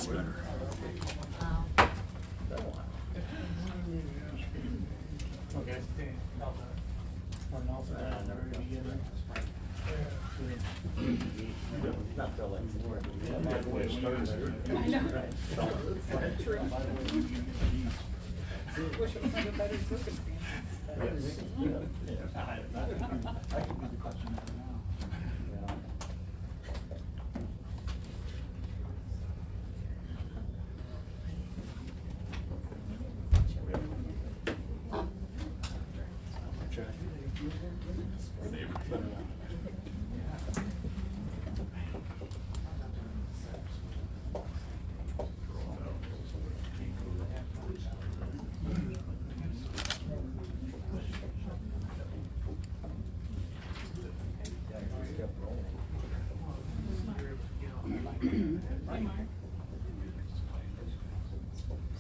That's better. Okay. Not till like Wish it was under better circumstances. I can do the question now.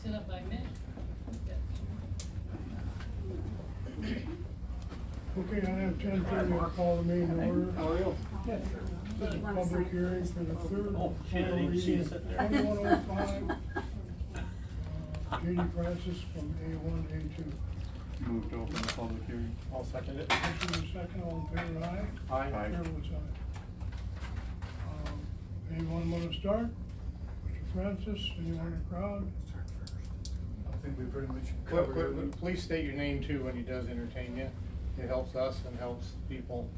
Sit up by me. Okay, I have 10:30, I'll call the meeting to order. How are you? This is a public hearing for the third final reading of 2105. J.D. Francis from A1 to A2. Move to open the public hearing. I'll second it. Motion is second, all in favor, aye? Aye. Chair votes aye. Anyone want to start? Mr. Francis, anyone in the crowd? I think we pretty much covered everything. Please state your name too when he does entertain you. It helps us and helps people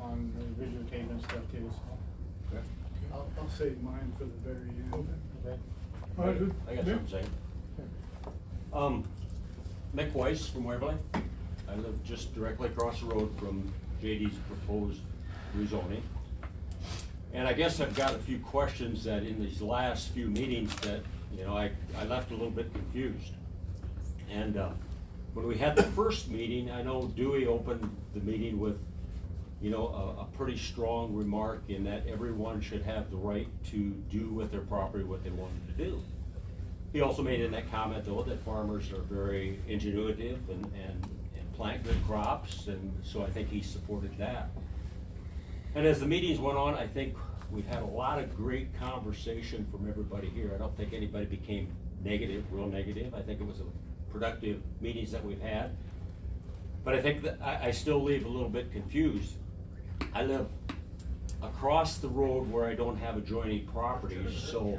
on the videotape and stuff too, so. I'll save mine for the very end. Okay. All right, who- I got Nick? something to say. Mick Weiss from Waverly. I live just directly across the road from JD's proposed rezoning. And I guess I've got a few questions that in these last few meetings that, you know, I left a little bit confused. And when we had the first meeting, I know Dewey opened the meeting with, you know, a pretty strong remark in that everyone should have the right to do with their property what they wanted to do. He also made in that comment though that farmers are very ingenuitive and plant good crops, and so I think he supported that. And as the meetings went on, I think we've had a lot of great conversation from everybody here. I don't think anybody became negative, real negative. I think it was a productive meetings that we've had. But I think that I still leave a little bit confused. I live across the road where I don't have adjoining properties, so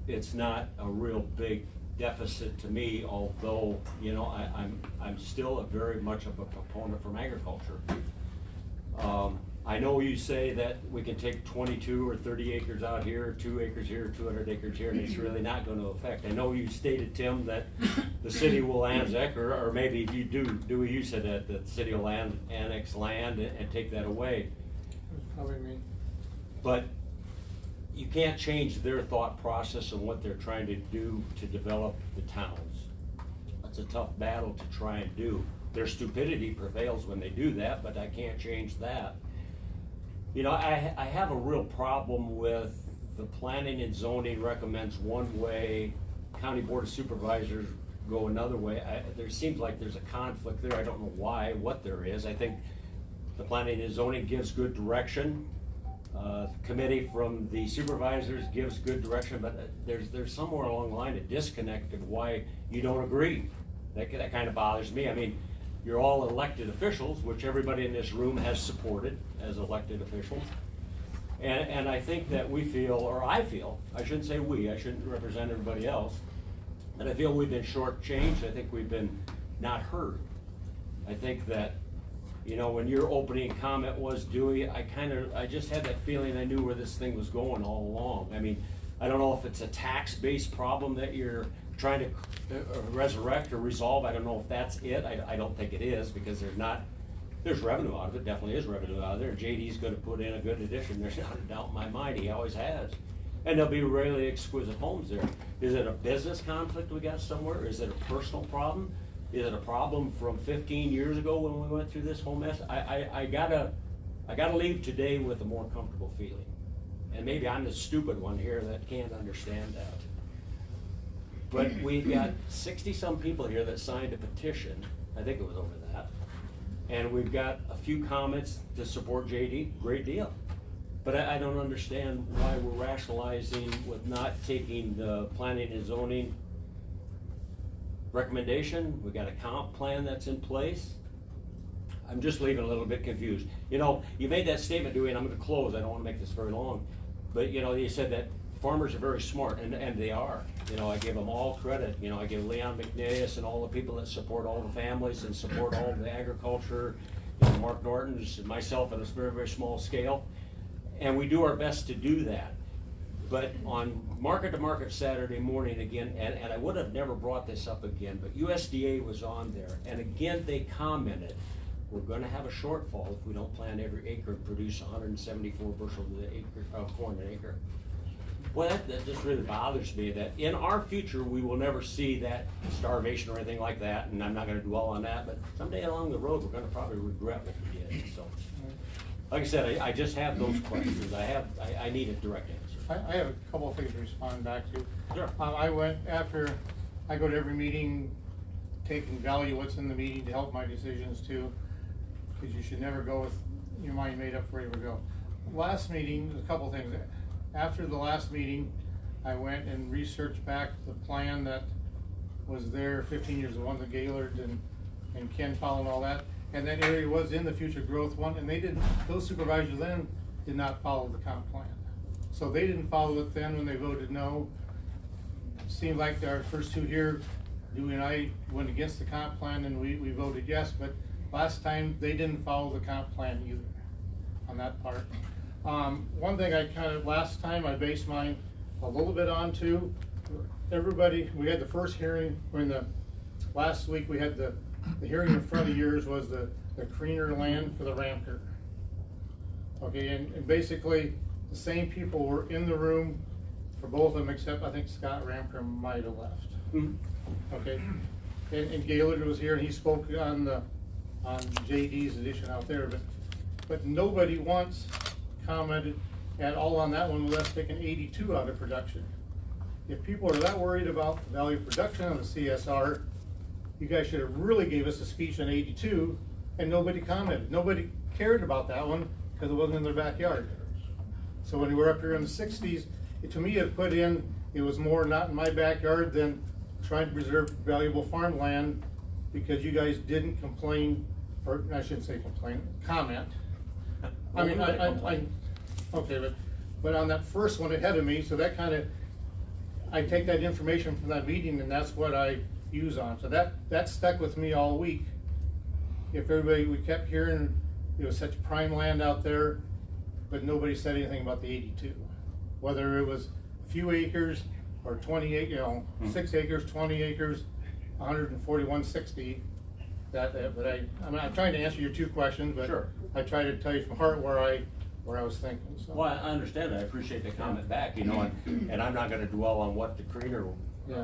it's not a real big deficit to me, although, you know, I'm still very much of a proponent from agriculture. I know you say that we can take 22 or 30 acres out here, 2 acres here, 200 acres here, and it's really not going to affect. I know you stated, Tim, that the city will annex, or maybe if you do, you said that the city will annex land and take that away. Probably me. But you can't change their thought process and what they're trying to do to develop the towns. It's a tough battle to try and do. Their stupidity prevails when they do that, but I can't change that. You know, I have a real problem with the planning and zoning recommends one way, County Board of Supervisors go another way. There seems like there's a conflict there. I don't know why, what there is. I think the planning and zoning gives good direction. Committee from the supervisors gives good direction, but there's somewhere along the line a disconnect of why you don't agree. That kind of bothers me. I mean, you're all elected officials, which everybody in this room has supported as elected officials. And I think that we feel, or I feel, I shouldn't say we, I shouldn't represent everybody else, but I feel we've been shortchanged. I think we've been not heard. I think that, you know, when your opening comment was Dewey, I just had that feeling I knew where this thing was going all along. I mean, I don't know if it's a tax-based problem that you're trying to resurrect or resolve. I don't know if that's it. I don't think it is, because there's revenue out of it, definitely is revenue out of there. JD's gonna put in a good addition, there's not a doubt in my mind, he always has. And there'll be really exquisite homes there. Is it a business conflict we got somewhere? Is it a personal problem? Is it a problem from 15 years ago when we went through this whole mess? I gotta leave today with a more comfortable feeling. And maybe I'm the stupid one here that can't understand that. But we've got 60-some people here that signed a petition, I think it was over that. And we've got a few comments to support JD, great deal. But I don't understand why we're rationalizing with not taking the planning and zoning recommendation. We got a comp plan that's in place. I'm just leaving a little bit confused. You know, you made that statement, Dewey, and I'm gonna close, I don't wanna make this very long. But, you know, you said that farmers are very smart, and they are. You know, I give them all credit. You know, I give Leon McNeas and all the people that support all the families and support all the agriculture, you know, Mark Norton's and myself on a very, very small scale. And we do our best to do that. But on Market to Market Saturday morning again, and I would have never brought this up again, but USDA was on there, and again, they commented, we're gonna have a shortfall if we don't plant every acre and produce 174 bushels of corn an acre. Well, that just really bothers me, that in our future, we will never see that starvation or anything like that, and I'm not gonna dwell on that, but someday along the road, we're gonna probably regret what we did, so. Like I said, I just have those questions, I need a direct answer. I have a couple of things to respond back to. Sure. I went after, I go to every meeting, taking value what's in the meeting to help my decisions too, because you should never go with your mind made up before you ever go. Last meeting, there's a couple of things. After the last meeting, I went and researched back the plan that was there 15 years, the one that Gaylord and Ken followed and all that. And that area was in the future growth one, and they didn't, those supervisors then did not follow the comp plan. So they didn't follow it then when they voted no. Seemed like our first two here, Dewey and I went against the comp plan and we voted yes, but last time they didn't follow the comp plan either on that part. One thing last time I based mine a little bit on too, everybody, we had the first hearing, last week we had the hearing in front of yours was the Creener land for the Ramker. Okay, and basically the same people were in the room for both of them, except I think Scott Ramker might have left. Okay, and Gaylord was here and he spoke on JD's edition out there, but nobody once commented at all on that one with us taking 82 out of production. If people are that worried about the value of production on the CSR, you guys should have really gave us a speech on 82, and nobody commented. Nobody cared about that one because it wasn't in their backyard. So when we were up here in the 60s, to me it was more not in my backyard than trying to preserve valuable farmland because you guys didn't complain, or I shouldn't say complain, comment. I mean, okay, but on that first one ahead of me, so that I take that information from that meeting and that's what I use on. So that stuck with me all week. If we kept hearing it was such prime land out there, but nobody said anything about the 82. Whether it was a few acres or 20 acres, 6 acres, 20 acres, 141.60. But I'm trying to answer your two questions, but sure. I try to tell you from heart where I was thinking. So. Well, I understand that. I appreciate the comment back, and I'm not gonna dwell on what the Creener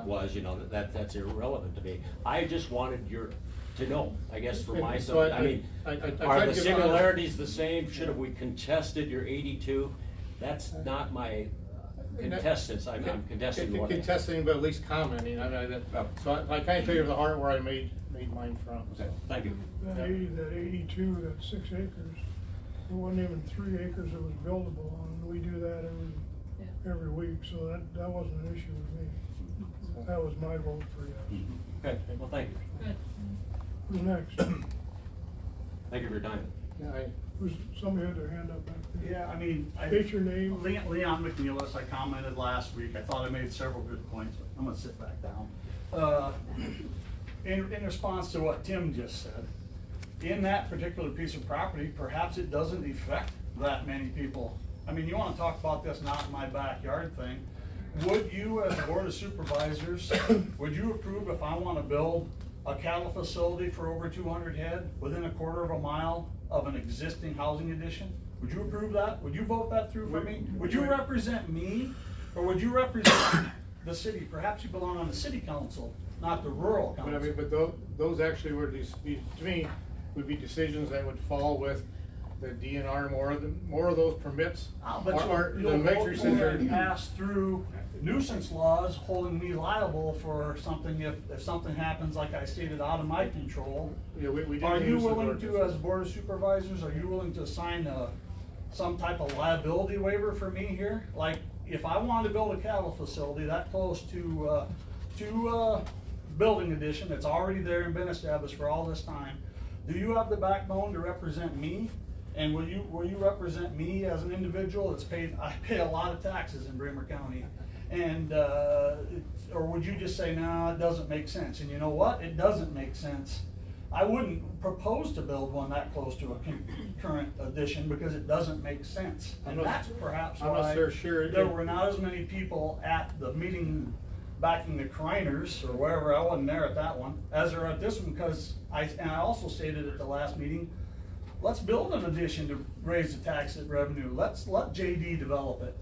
was, that's irrelevant to me. I just wanted to know, I guess for myself, are the similarities the same? Should have we contested your 82? That's not my contestants, I'm contesting what. Contesting, but at least commenting, so I kind of tell you the heart where I made mine from. So. Okay, thank you. That 82, that 6 acres, there wasn't even 3 acres that was buildable on, and we do that every week, so that wasn't an issue with me. That was my vote for yes. Okay, well, thank you. Good. Who's next? Thank you for your time. Somebody had their hand up back there. Yeah, State your name. Leon McNeil, I commented last week. I thought I made several good points. I'm gonna sit back down. In response to what Tim just said, in that particular piece of property, perhaps it doesn't affect that many people. You wanna talk about this not in my backyard thing. Would you, as a Board of Supervisors, would you approve if I wanna build a cattle facility for over 200 head within a quarter of a mile of an existing housing addition? Would you approve that? Would you vote that through for me? Would you represent me, or would you represent the city? Perhaps you belong on the city council, not the rural council. But those actually to me, would be decisions that would fall with the DNR, more of those permits. But you'll vote pass through nuisance laws holding me liable for something if something happens, like I stated, out of my control. Yeah, we are you willing to, as Board of Supervisors, are you willing to sign some type of liability waiver for me here? Like, if I wanted to build a cattle facility that close to building addition that's already there and been established for all this time, do you have the backbone to represent me? And will you represent me as an individual that's paid, I pay a lot of taxes in Bremer County? And, or would you just say, no, it doesn't make sense? And you know what? It doesn't make sense. I wouldn't propose to build one that close to a current addition because it doesn't make sense. And that's perhaps why there were not as many people at the meeting backing the Kreiners or wherever, I wasn't there at that one, as there are at this one, because I also stated at the last meeting, let's build an addition to raise the tax revenue. Let's let JD develop it.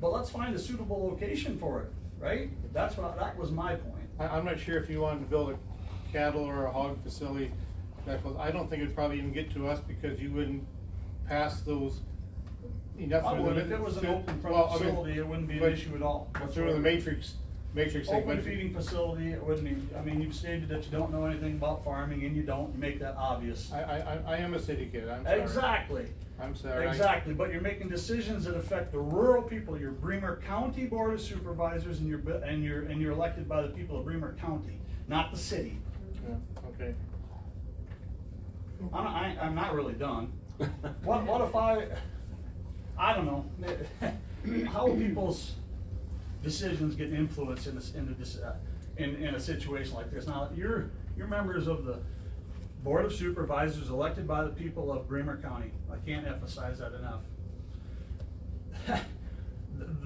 But let's find a suitable location for it, right? That was my point. I'm not sure if you wanted to build a cattle or a hog facility that close. I don't think it'd probably even get to us because you wouldn't pass those enough. I would, if it was an open facility, it wouldn't be an issue at all. Through the matrix thing. Open feeding facility, it wouldn't be, I mean, you've stated that you don't know anything about farming, and you don't, you make that obvious. I am a city kid, I'm sorry. Exactly. I'm sorry. Exactly, but you're making decisions that affect the rural people, your Bremer County Board of Supervisors, and you're elected by the people of Bremer County, not the city. Yeah, okay. I'm not really done. What if I don't know, how will people's decisions get influenced in a situation like this? Now, you're members of the Board of Supervisors elected by the people of Bremer County. I can't emphasize that enough.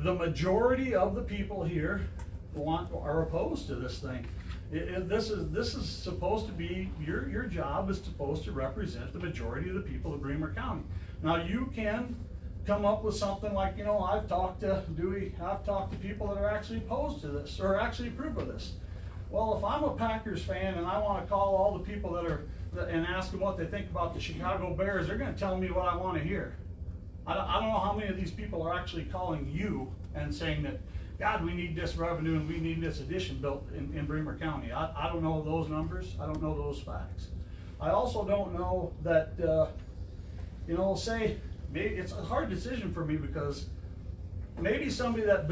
The majority of the people here are opposed to this thing. This is supposed to be, your job is supposed to represent the majority of the people of Bremer County. Now, you can come up with something like, you know, I've talked to people that are actually opposed to this, or actually approve of this. Well, if I'm a Packers fan and I want to call all the people and ask them what they think about the Chicago Bears, they're going to tell me what I want to hear. I don't know how many of these people are actually calling you and saying that, God, we need this revenue and we need this addition built in Bremer County. I don't know those numbers. I don't know those facts. I also don't know that, you know, say, maybe it's a hard decision for me because maybe somebody that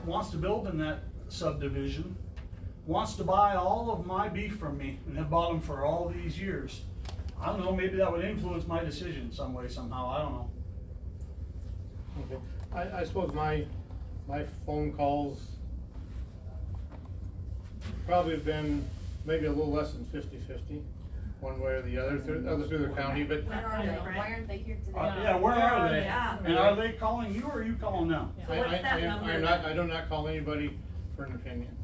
wants to build in that subdivision wants to buy all of my beef from me and have bought them for all these years. I don't know, maybe that would influence my decision some way, somehow, I don't know. Okay. I suppose my phone calls probably have been maybe a little less than 50-50, one way or the other, through the county, but. Where are they? Why aren't they here today? Yeah, where are they? Yeah. And are they calling you or are you calling them? So what's that number? I do not call anybody for an opinion.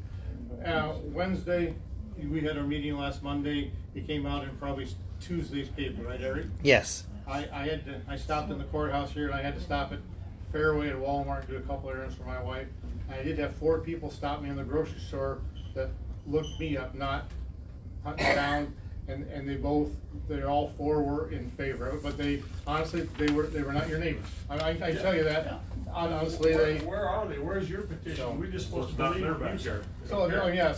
Wednesday, we had our meeting last Monday. It came out in probably Tuesday's paper, right, Eric? Yes. I stopped in the courthouse here and I had to stop at Fairway at Walmart and do a couple errands for my wife. I did have 4 people stop me in the grocery store that looked me up, not hunting down, and they're all 4 were in favor of it, but they honestly they were not your neighbors. I tell you that. Yeah. Honestly, where are they? Where's your petition? So- We're just supposed to not believe their what you backyard. said. So, oh, yeah,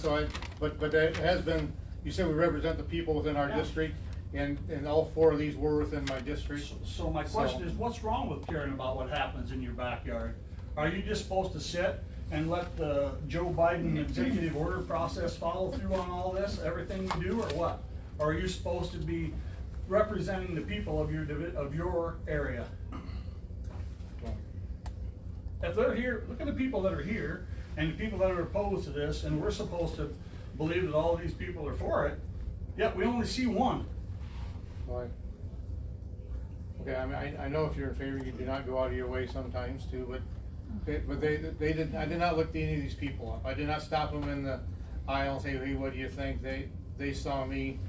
but it has been, you said we represent the people within our Yeah. district, and all 4 of these were within my district. So my question is, what's wrong with caring about what happens in your backyard? Are you just supposed to sit and let the Joe Biden executive order process follow through on all this, everything you do, or what? Or are you supposed to be representing the people of your area? If they're here, look at the people that are here and the people that are opposed to this, and we're supposed to believe that all of these people are for it, yet we only see one. Right. Okay, I mean, I know if you're in favor, you do not go out of your way sometimes too, but they did, I did not look any of these people up. I did not stop them in the aisle and say, hey, what do you think? They saw me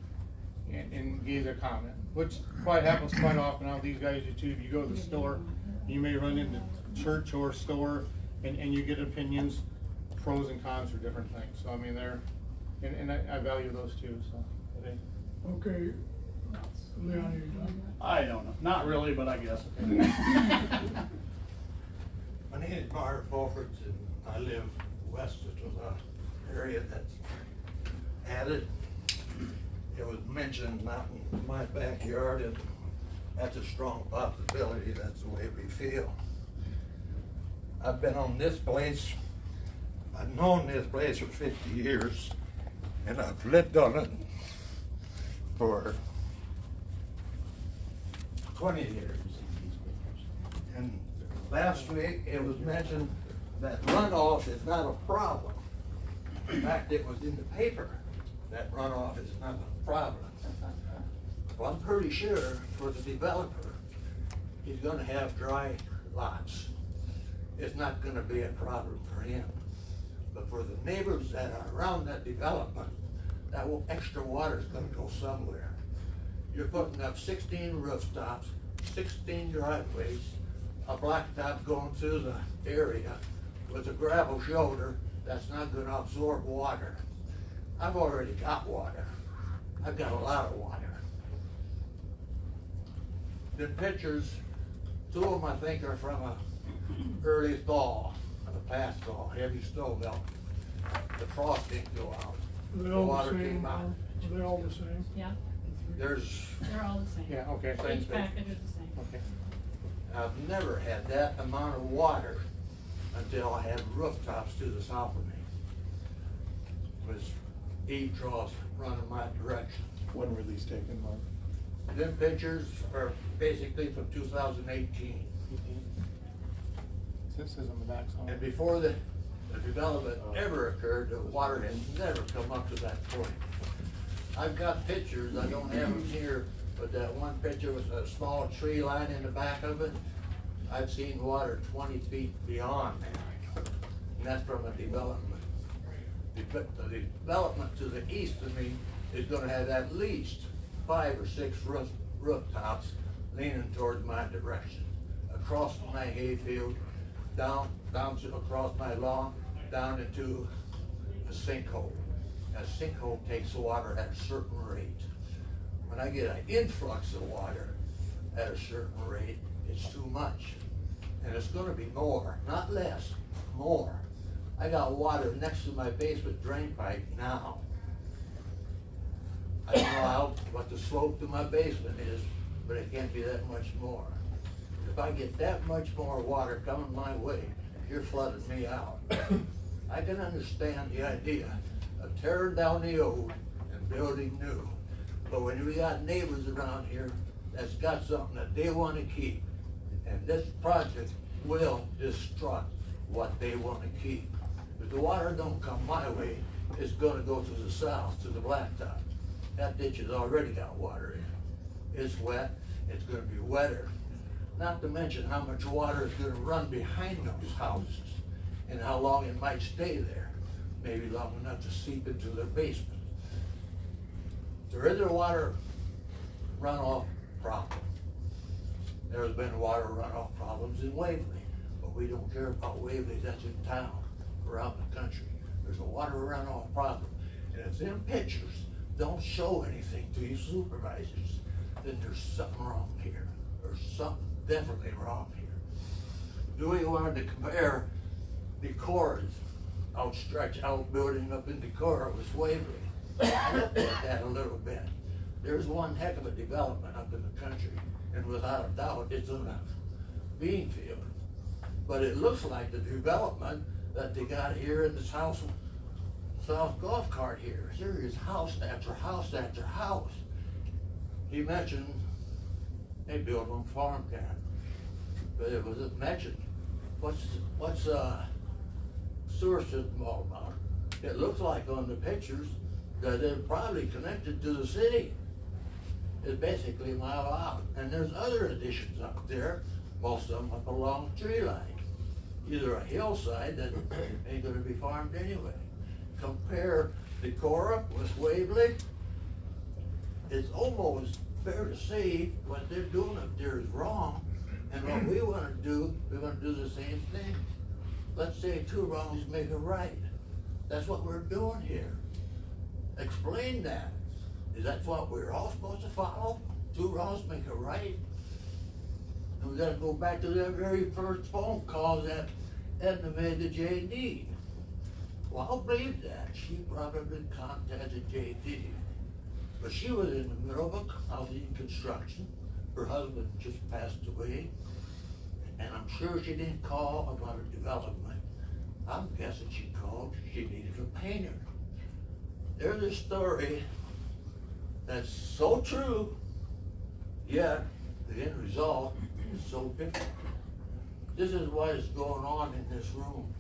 and gave their comment, which probably happens quite often. Now these guys do too. If you go to the store, you may run into church or store and you get opinions, pros and cons for different things. So I mean, and I value those too, so. Okay, Leon, you done? I don't know, not really, but I guess. My name is Mark Fulford, and I live west of the area that's added. It was mentioned not in my backyard, and That's a strong possibility, that's the way we feel. I've been on this place, I've known this place for 50 years, and I've lived on it for 20 years. And last week, it was mentioned that runoff is not a problem. In fact, it was in the paper that runoff is not a problem. Well, I'm pretty sure for the developer, he's gonna have dry lots. It's not gonna be a problem for him. But for the neighbors that are around that development, extra water is gonna go somewhere. You're putting up 16 rooftops, 16 driveways, a blacktop going through the area with a gravel shoulder that's not gonna absorb water. I've already got water. I've got a lot of water. The pictures, two of them I think are from a early thaw, of a past thaw, heavy snow melt. The frost didn't go out. Are they The all water the same? came out. Are they all the same? Yeah, There's, they're all the same. Yeah, okay, Same Each thing. package is the same. okay. I've never had that amount of water until I had rooftops to the south of me. Was eave troughs running my direction. When were these taken, Mark? Them pictures are basically from 2018. This is on the back side. And before the development ever occurred, the water has never come up to that point. I've got pictures, I don't have them here, but that one picture with a small tree line in the back of it, I've seen water 20 feet beyond that. And that's from a development. The development to the east of me is gonna have at least 5 or 6 rooftops leaning towards my direction. Across my hayfield, down across my lawn, down into a sinkhole. A sinkhole takes water at a certain rate. When I get an influx of water at a certain rate, it's too much. And it's gonna be more, not less, more. I got water next to my basement drain pipe now. I don't know what the slope to my basement is, but it can't be that much more. If I get that much more water coming my way, you're flooding me out. I can understand the idea of tearing down the old and building new. But when we got neighbors around here that's got something that they wanna keep, and this project will destruct what they wanna keep. If the water don't come my way, it's gonna go to the south, to the blacktop. That ditch has already got water in it. It's wet, it's gonna be wetter. Not to mention how much water is gonna run behind those houses and how long it might stay there. Maybe long enough to seep into their basement. There is a water runoff problem. There's been water runoff problems in Waverly, but we don't care about Waverly, that's in town, around the country. There's a water runoff problem. And if them pictures don't show anything to you supervisors, then there's something wrong here. There's something definitely wrong here. Dewey wanted to compare the cords, outstretched outbuilding up in Decorah with Waverly. I looked at that a little bit. There's one heck of a development up in the country, and without a doubt, it's in a bean field. But it looks like the development that they got here in this house, South Golf Cart here. There is house after house after house. He mentioned they built on farmland, but it was mentioned, what's sewer system all about? It looks like on the pictures that they're probably connected to the city. It's basically a mile out, and there's other additions up there, most of them up along the tree line. Either a hillside that ain't gonna be farmed anyway. Compare Decorah with Waverly, it's almost fair to say what they're doing up there is wrong, and what we wanna do, we wanna do the same thing. Let's say 2 wrongs make a right. That's what we're doing here. Explain that. Is that what we're all supposed to follow? 2 wrongs make a right? And we gotta go back to that very first phone call that Edna made to JD. Well, I'll believe that. She probably contacted JD. But she was in the middle of a housing construction, her husband just passed away, and I'm sure she didn't call about a development. I'm guessing she called, she needed a painter. There's a story that's so true, yet the end result is so different. This is what is going on in this room.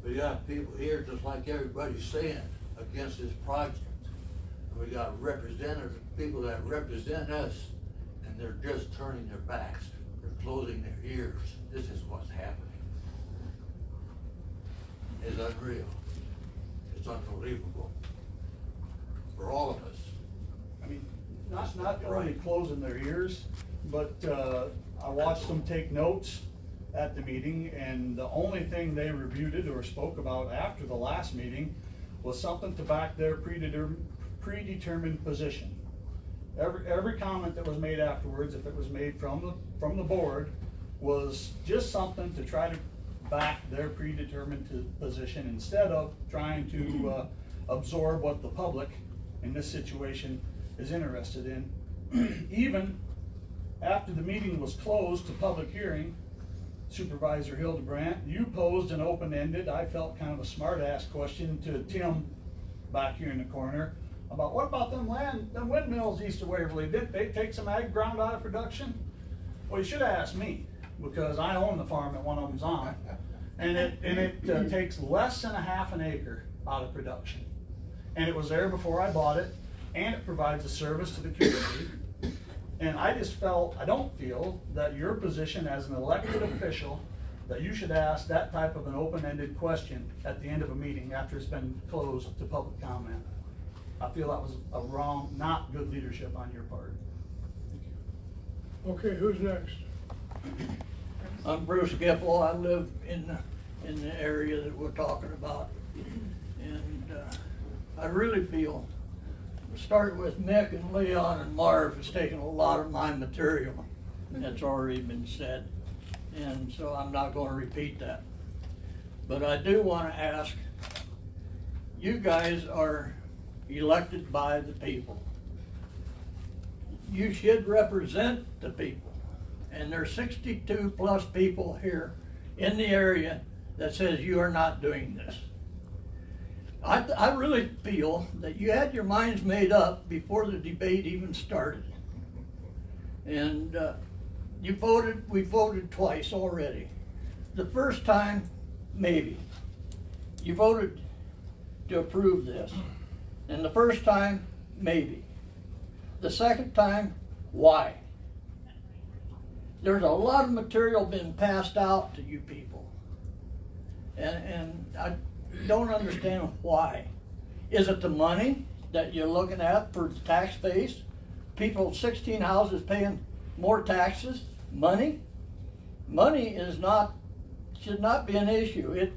We got people here, just like everybody's saying, against this project. We got representatives, people that represent us, and they're just turning their backs. They're closing their ears. This is what's happening. It's unreal. It's unbelievable. For all of us. I mean, not only closing their ears, but I watched them take notes at the meeting, and the only thing they reviewed it or spoke about after the last meeting was something to back their predetermined position. Every comment that was made afterwards, if it was made from the board, was just something to try to back their predetermined position instead of trying to absorb what the public in this situation is interested in. Even after the meeting was closed to public hearing, Supervisor Hildebrandt, you posed an open-ended, I felt kind of a smart-ass question to Tim back here in the corner about what about them windmills east of Waverly? Did they take some ag ground out of production? Well, you should have asked me, because I own the farm that one of them's on. And it takes less than a half an acre out of production. And it was there before I bought it, and it provides a service to the community. And I don't feel that your position as an elected official, that you should ask that type of an open-ended question at the end of a meeting after it's been closed to public comment. I feel that was a wrong, not good leadership on your part. Okay, who's next? I'm Bruce Gipple. I live in the area that we're talking about. And I really feel, starting with Mick and Leon and Marv, has taken a lot of my material that's already been said. And so I'm not going to repeat that. But I do want to ask, you guys are elected by the people. You should represent the people. And there's 62 plus people here in the area that says you are not doing this. I really feel that you had your minds made up before the debate even started. And we voted twice already. The first time, maybe. You voted to approve this. And the first time, maybe. The second time, why? There's a lot of material been passed out to you people. And I don't understand why. Is it the money that you're looking at for the tax base? People, 16 houses paying more taxes? Money? Money should not be an issue.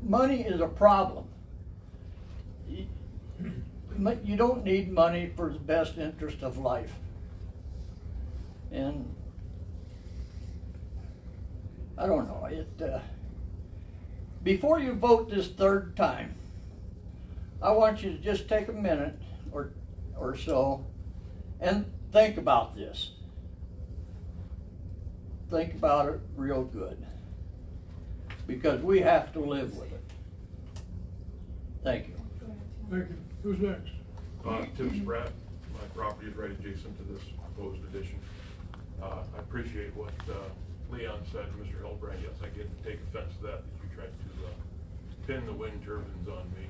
Money is a problem. You don't need money for the best interest of life. And I don't know, before you vote this third time, I want you to just take a minute or so and think about this. Think about it real good, because we have to live with it. Thank you. Thank you. Who's next? Tim Spratt. My property is right adjacent to this proposed addition. I appreciate what Leon said, Mr. Hildebrandt. Yes, I get to take offense to that you tried to pin the wind turbines on me.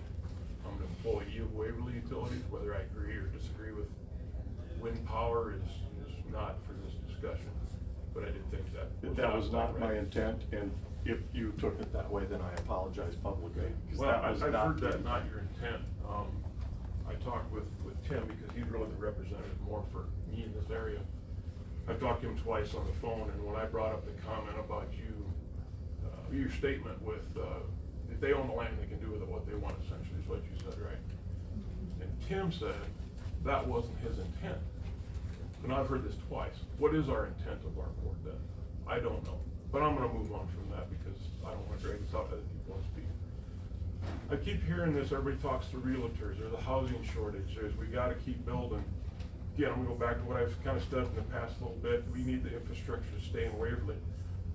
I'm an employee of Waverly Utilities. Whether I agree or disagree with wind power is not for this discussion. But I did think that was not my intent, and if you took it that way, then I apologize publicly. Well, I've heard that not your intent. I talked with Tim because he's really the representative more for me in this area. I've talked to him twice on the phone, and when I brought up the comment about your statement with if they own the land, they can do with it what they want, essentially, is what you said, right? And Tim said that wasn't his intent. And I've heard this twice. What is our intent of our board then? I don't know. But I'm going to move on from that because I don't want to drag this out. Other people want to speak. I keep hearing this. Everybody talks to realtors. There's a housing shortage. We got to keep building. again, I'm gonna go back to what I've kind of said in the past little bit. We need the infrastructure to stay in Waverly.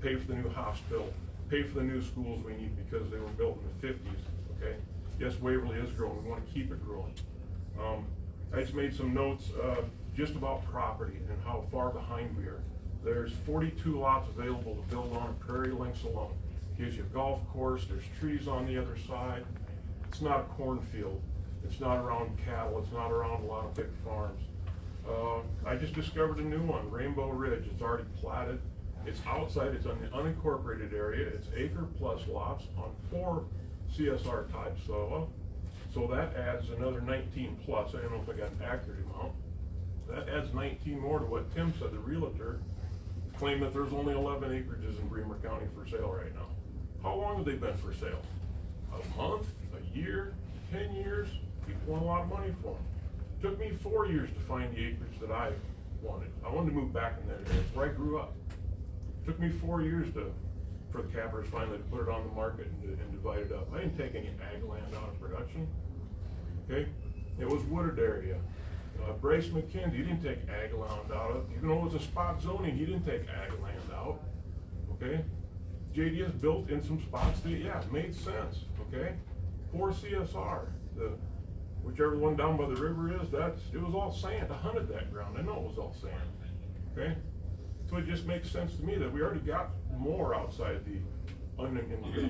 Pay for the new hospital, pay for the new schools we need because they were built in the 50s, okay? Yes, Waverly is growing, we wanna keep it growing. I just made some notes, just about property and how far behind we are. There's 42 lots available to build on Prairie Links alone. Gives you a golf course, there's trees on the other side. It's not a cornfield. It's not around cattle, it's not around a lot of big farms. I just discovered a new one, Rainbow Ridge. It's already platted. It's outside, it's on the unincorporated area. It's acre plus lots on 4 CSR types. So that adds another 19 plus. I don't know if I got an accurate amount. That adds 19 more to what Tim said, the realtor claimed that there's only 11 acreages in Bremer County for sale right now. How long have they been for sale? A month, a year, 10 years? People want a lot of money for them. Took me 4 years to find the acreage that I wanted. I wanted to move back in that area. It's where I grew up. Took me 4 years for the cappers finally to put it on the market and divide it up. I didn't take any ag land out of production. Okay? It was wooded area. Brace McKenzie, he didn't take ag land out of, even though it was a spot zoning, he didn't take ag land out. Okay? JDS built in some spots that, yeah, made sense. Okay? 4 CSR. Whichever one down by the river is, it was all sand. I hunted that ground. I know it was all sand. Okay? So it just makes sense to me that we already got more outside the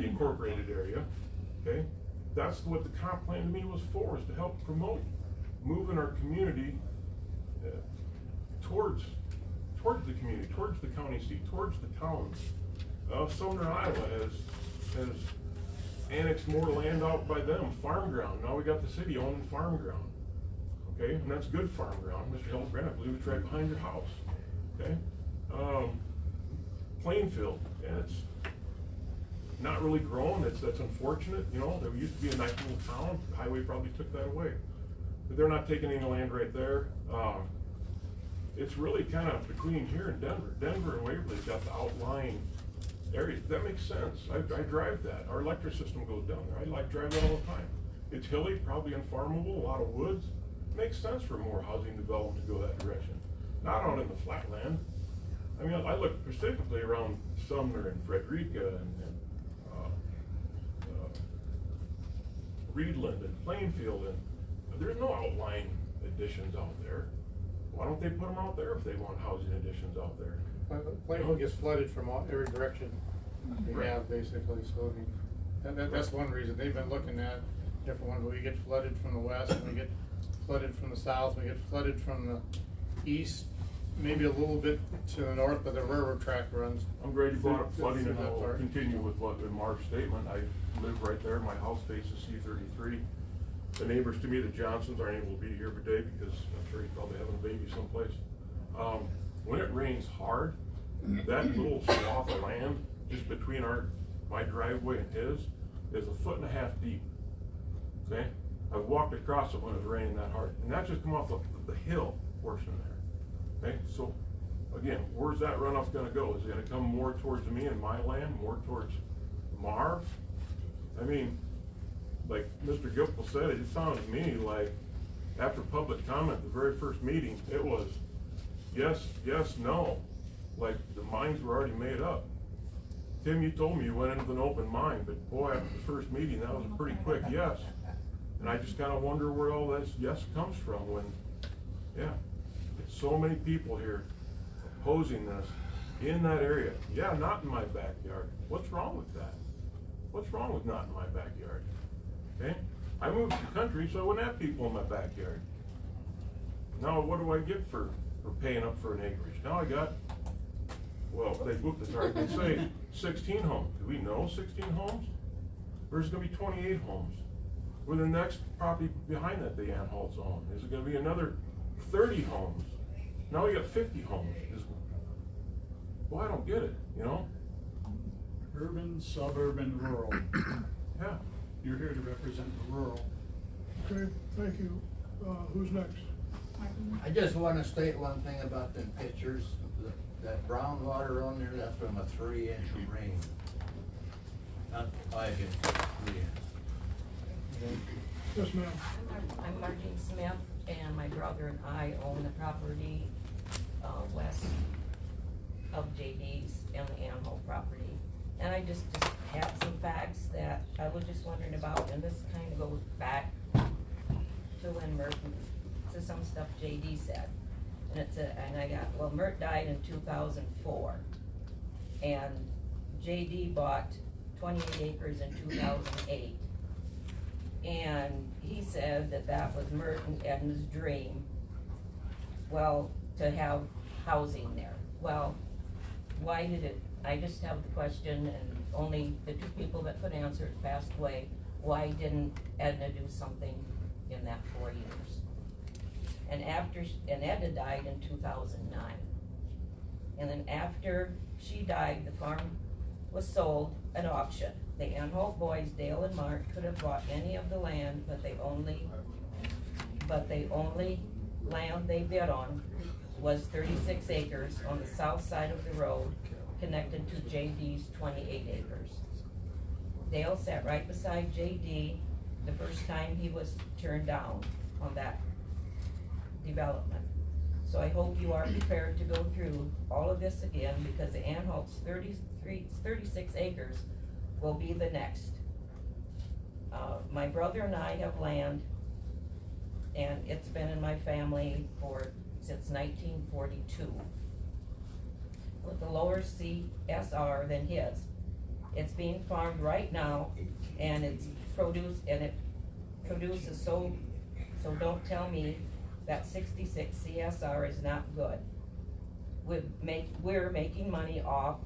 incorporated area. Okay? That's what the comp plan to me was for, is to help promote moving our community towards the community, towards the county seat, towards the towns. Sumner, Iowa has annexed more land out by them, farm ground. Now we got the city owning farm ground. Okay, and that's good farm ground. Mr. Hildegren, I believe it's right behind your house. Okay, Plainfield, yeah, it's not really grown. That's unfortunate. You know, there used to be a nice little town. The highway probably took that away. But they're not taking any land right there. It's really kind of between here and Denver. Denver and Waverly's got the outlying areas. That makes sense. I drive that. Our electric system goes down there. I like driving all the time. It's hilly, probably unfarmable, a lot of woods. Makes sense for more housing development to go that direction. Not out in the flatland. I mean, I look specifically around Sumner and Frederica and Reedland and Plainfield, and there's no outlying additions out there. Why don't they put them out there if they want housing additions out there? Plainfield gets flooded from every direction we have, basically, so I mean, that's one reason. They've been looking at different ones. We get flooded from the west, and we get flooded from the south, we get flooded from the east, maybe a little bit to the north, but the railroad track runs. I'm glad you brought up flooding, and that I'll part. continue with what in Mark's statement. I live right there. My house faces C-33. The neighbors to me, the Johnsons, aren't able to be here today because I'm sure he's probably having a baby someplace. When it rains hard, that little swath of land just between my driveway and his is 1.5 feet deep. Okay, I've walked across it when it's raining that hard, and that's just come off the hill portion there. Okay, so again, where's that runoff going to go? Is it going to come more towards me and my land, more towards Marv? I mean, like Mr. Gipple said, it sounded to me like after public comment, the very first meeting, it was yes, yes, no. Like the minds were already made up. Tim, you told me you went in with an open mind, but boy, after the first meeting, that was a pretty quick yes. And I just kind of wonder where all this yes comes from when, yeah, it's so many people here opposing this in that area. Yeah, not in my backyard. What's wrong with that? What's wrong with not in my backyard? Okay? I moved to the country, so I wouldn't have people in my backyard. Now, what do I get for paying up for an acreage? Now I got, well, they booked this, right, they say 16 homes. Do we know 16 homes? Or is it gonna be 28 homes? With the next property behind that, the Anhalt's own, is it gonna be another 30 homes? Now we got 50 homes. Well, I don't get it, you know? Urban, suburban, rural. Yeah. You're here to represent the rural. Okay, thank you. Who's next? I just wanna state one thing about them pictures. That brown water on there, that's from a 3-inch rain. Not 5 inches, 3 inches. Yes, ma'am. I'm Martine Smith, and my brother and I own the property, west of JD's and the Anhole property. And I just have some facts that I was just wondering about, and this kinda goes back to when to some stuff JD said. And Mert died in 2004. And JD bought 28 acres in 2008. And he said that was Mert and Edna's dream, well, to have housing there. Well, why did it, I just have the question, and only the two people that could answer it passed away. Why didn't Edna do something in that 4 years? And Edna died in 2009. And then after she died, the farm was sold at auction. The Anholt boys, Dale and Mark, could have bought any of the land, but the only land they bid on was 36 acres on the south side of the road, connected to JD's 28 acres. Dale sat right beside JD the first time he was turned down on that development. So I hope you are prepared to go through all of this again, because the Anholt's 36 acres will be the next. My brother and I have land, and it's been in my family since 1942. With a lower CSR than his. It's being farmed right now, and it produces so don't tell me that 66 CSR is not good. We're making money off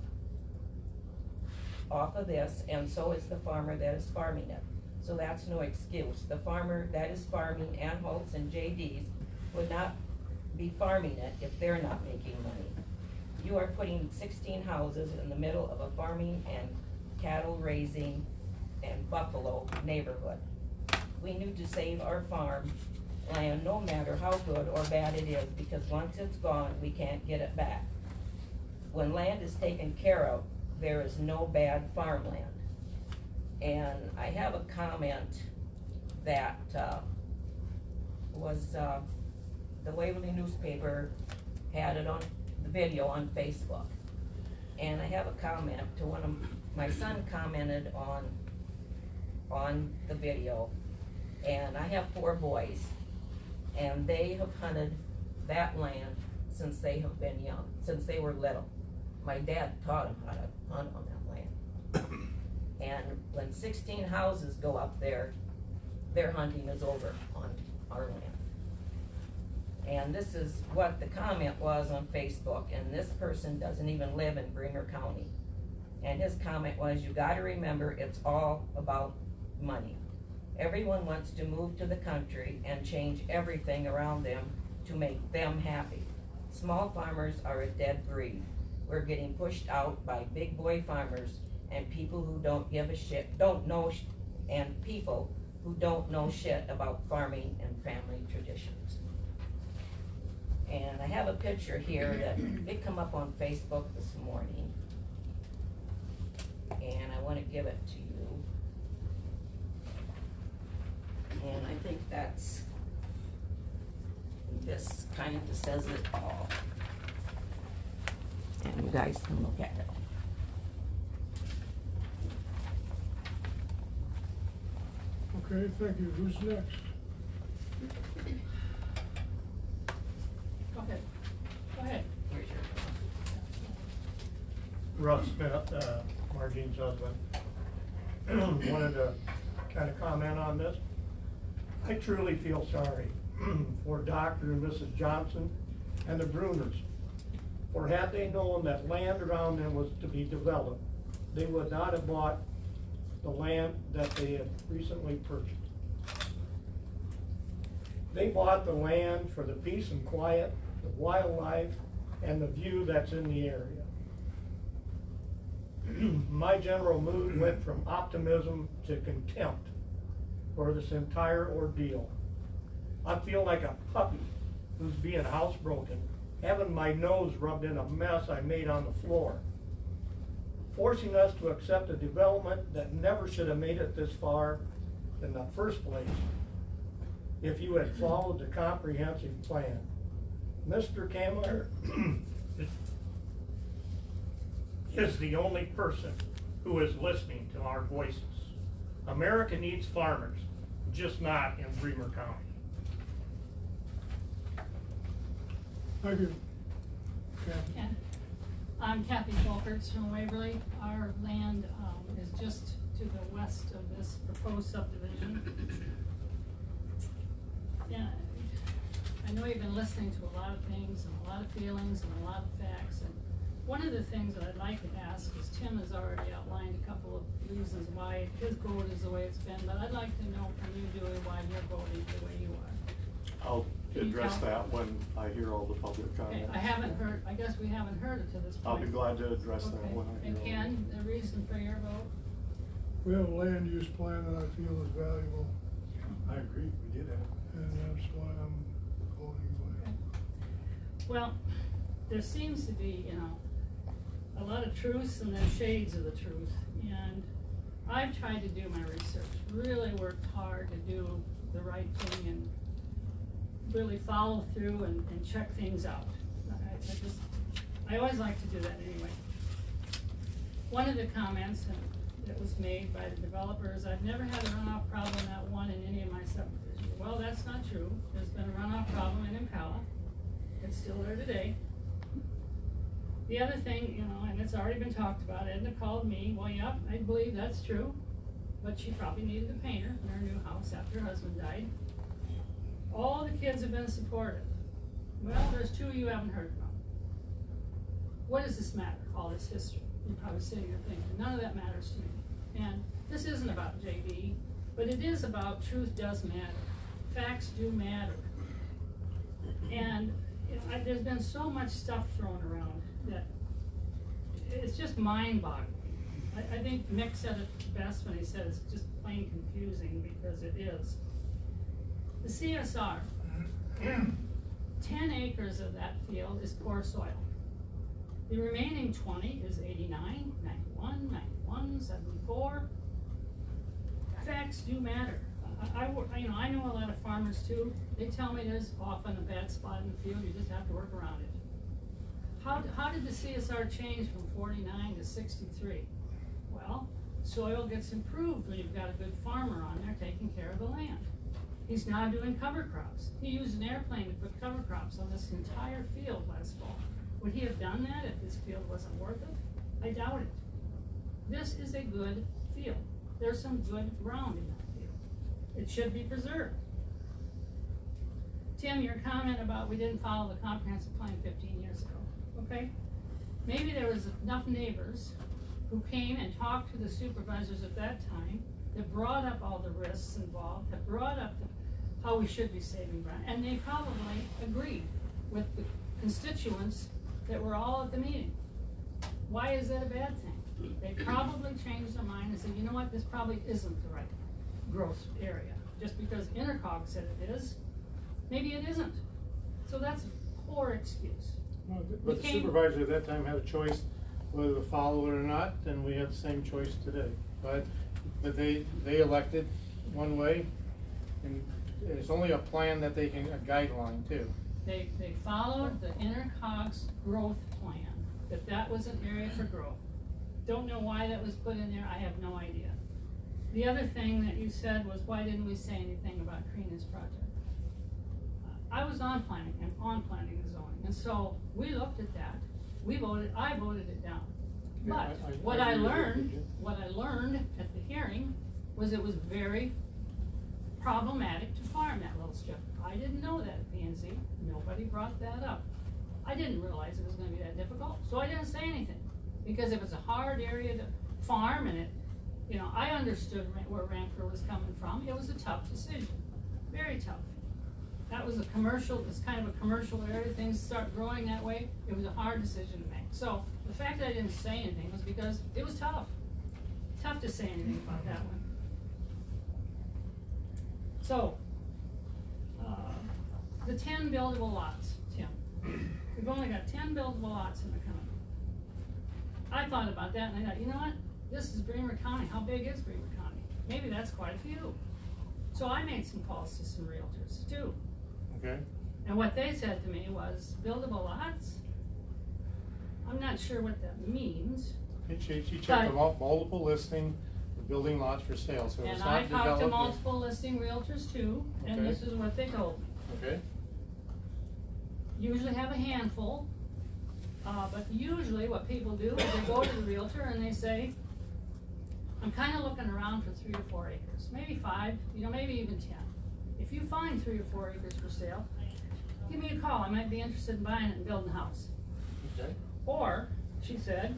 of this, and so is the farmer that is farming it. So that's no excuse. The farmer that is farming Anholt's and JD's would not be farming it if they're not making money. You are putting 16 houses in the middle of a farming and cattle raising and buffalo neighborhood. We need to save our farm land, no matter how good or bad it is, because once it's gone, we can't get it back. When land is taken care of, there is no bad farmland. And I have a comment that was the Waverly newspaper had it on the video on Facebook. And I have a comment to my son commented on the video. And I have 4 boys, and they have hunted that land since they have been young, since they were little. My dad taught them how to hunt on that land. And when 16 houses go up there, their hunting is over on our land. And this is what the comment was on Facebook, and this person doesn't even live in Bremer County. And his comment was, you gotta remember, it's all about money. Everyone wants to move to the country and change everything around them to make them happy. Small farmers are a dead breed. We're getting pushed out by big boy farmers and people who don't give a shit, and people who don't know shit about farming and family traditions. And I have a picture here that did come up on Facebook this morning, and I want to give it to you. And I think this kind of says it all. And you guys can look at it. Okay, thank you. Who's next? Go ahead. Where's your? Russ Smith, Margene's husband. Wanted to kind of comment on this. I truly feel sorry for Dr. and Mrs. Johnson and the Bruners. For had they known that land around them was to be developed, they would not have bought the land that they had recently purchased. They bought the land for the peace and quiet, the wildlife, and the view that's in the area. My general mood went from optimism to contempt for this entire ordeal. I feel like a puppy who's being housebroken, having my nose rubbed in a mess I made on the floor, forcing us to accept a development that never should have made it this far in the first place. if you had followed the comprehensive plan. Mr. Kamler is the only person who is listening to our voices. America needs farmers, just not in Bremer County. Thank you. Kathy. Ken. I'm Kathy Folkerts from Waverly. Our land is just to the west of this proposed subdivision. Yeah, I know you've been listening to a lot of things and a lot of feelings and a lot of facts. And one of the things that I'd like to ask is Tim has already outlined a couple of reasons why his vote is the way it's been, but I'd like to know from you, Dewey, why you're voting the way you are. I'll Can you address tell- that when I hear all the public Okay, comments. I haven't heard, I guess we haven't heard it to this point. I'll be glad to address that Okay. when I hear And all Ken, the reason for your vote? We have a land use plan that I feel is valuable, I agree, we did have. and that's why I'm voting Okay. for Well, there seems to be, a lot of truths and there's shades of the truth. And I've tried to do my research, really worked hard to do the right thing and really follow through and check things out. I always like to do that anyway. One of the comments that was made by the developers, I've never had a runoff problem at one in any of my subdivisions. Well, that's not true. There's been a runoff problem in Impala. It's still there today. The other thing, and it's already been talked about, Edna called me, well, yep, I believe that's true, but she probably needed a painter in her new house after her husband died. All the kids have been supportive. Well, there's two you haven't heard from. What does this matter, all this history? You're probably sitting there thinking, none of that matters to me. And this isn't about JB, but it is about truth does matter. Facts do matter. And there's been so much stuff thrown around that it's just mind-boggling. I think Mick said it best when he said it's just plain confusing, because it is. The CSR, 10 acres of that field is poor soil. The remaining 20 is 89, 91, 91, 74. Facts do matter. I know a lot of farmers too. They tell me there's often a bad spot in the field, you just have to work around it. How did the CSR change from 49 to 63? Well, soil gets improved when you've got a good farmer on there taking care of the land. He's now doing cover crops. He used an airplane to put cover crops on this entire field last fall. Would he have done that if this field wasn't worth it? I doubt it. This is a good field. There's some good ground in that field. It should be preserved. Tim, your comment about we didn't follow the comprehensive plan 15 years ago, okay? Maybe there was enough neighbors who came and talked to the supervisors at that time that brought up all the risks involved, that brought up how we should be saving ground, and they probably agreed with the constituents that were all at the meeting. Why is that a bad thing? They probably changed their mind and said, you know what, this probably isn't the right growth area. Just because Intercog said it is, maybe it isn't. So that's a poor excuse. But the supervisor at that time had a choice whether to follow it or not, and we had the same choice today. But they elected one way, and it's only a plan that they can, a guideline too. They followed the Intercog's growth plan, that was an area for growth. Don't know why that was put in there, I have no idea. The other thing that you said was, why didn't we say anything about Kreena's project? I was on planning and zoning, and so we looked at that. I voted it down. Yeah, But what I learned at the hearing was it was very problematic to farm that little strip. I didn't know that at P&Z. Nobody brought that up. I didn't realize it was gonna be that difficult, so I didn't say anything. Because if it's a hard area to farm and I understood where Ranford was coming from. It was a tough decision, very tough. That was it's kind of a commercial area, things start growing that way. It was a hard decision to make. So the fact that I didn't say anything was because it was tough. Tough to say anything about that one. So, the 10 buildable lots, Tim. We've only got 10 buildable lots in the county. I thought about that and I thought, you know what? This is Bremer County. How big is Bremer County? Maybe that's quite a few. So I made some calls to some realtors too. Okay, And what they said to me was, buildable lots? I'm not sure what that means. she checked But- them out, multiple listing, the building lots for sale, so it's And not I developed. talked to multiple listing realtors too, and Okay. this is what they told me. Okay, Usually have a handful, but usually what people do is they go to the realtor and they say, I'm kinda looking around for 3 or 4 acres, maybe 5, maybe even 10. If you find 3 or 4 acres for sale, give me a call, I might be interested in buying it and building a house. okay, Or, she said,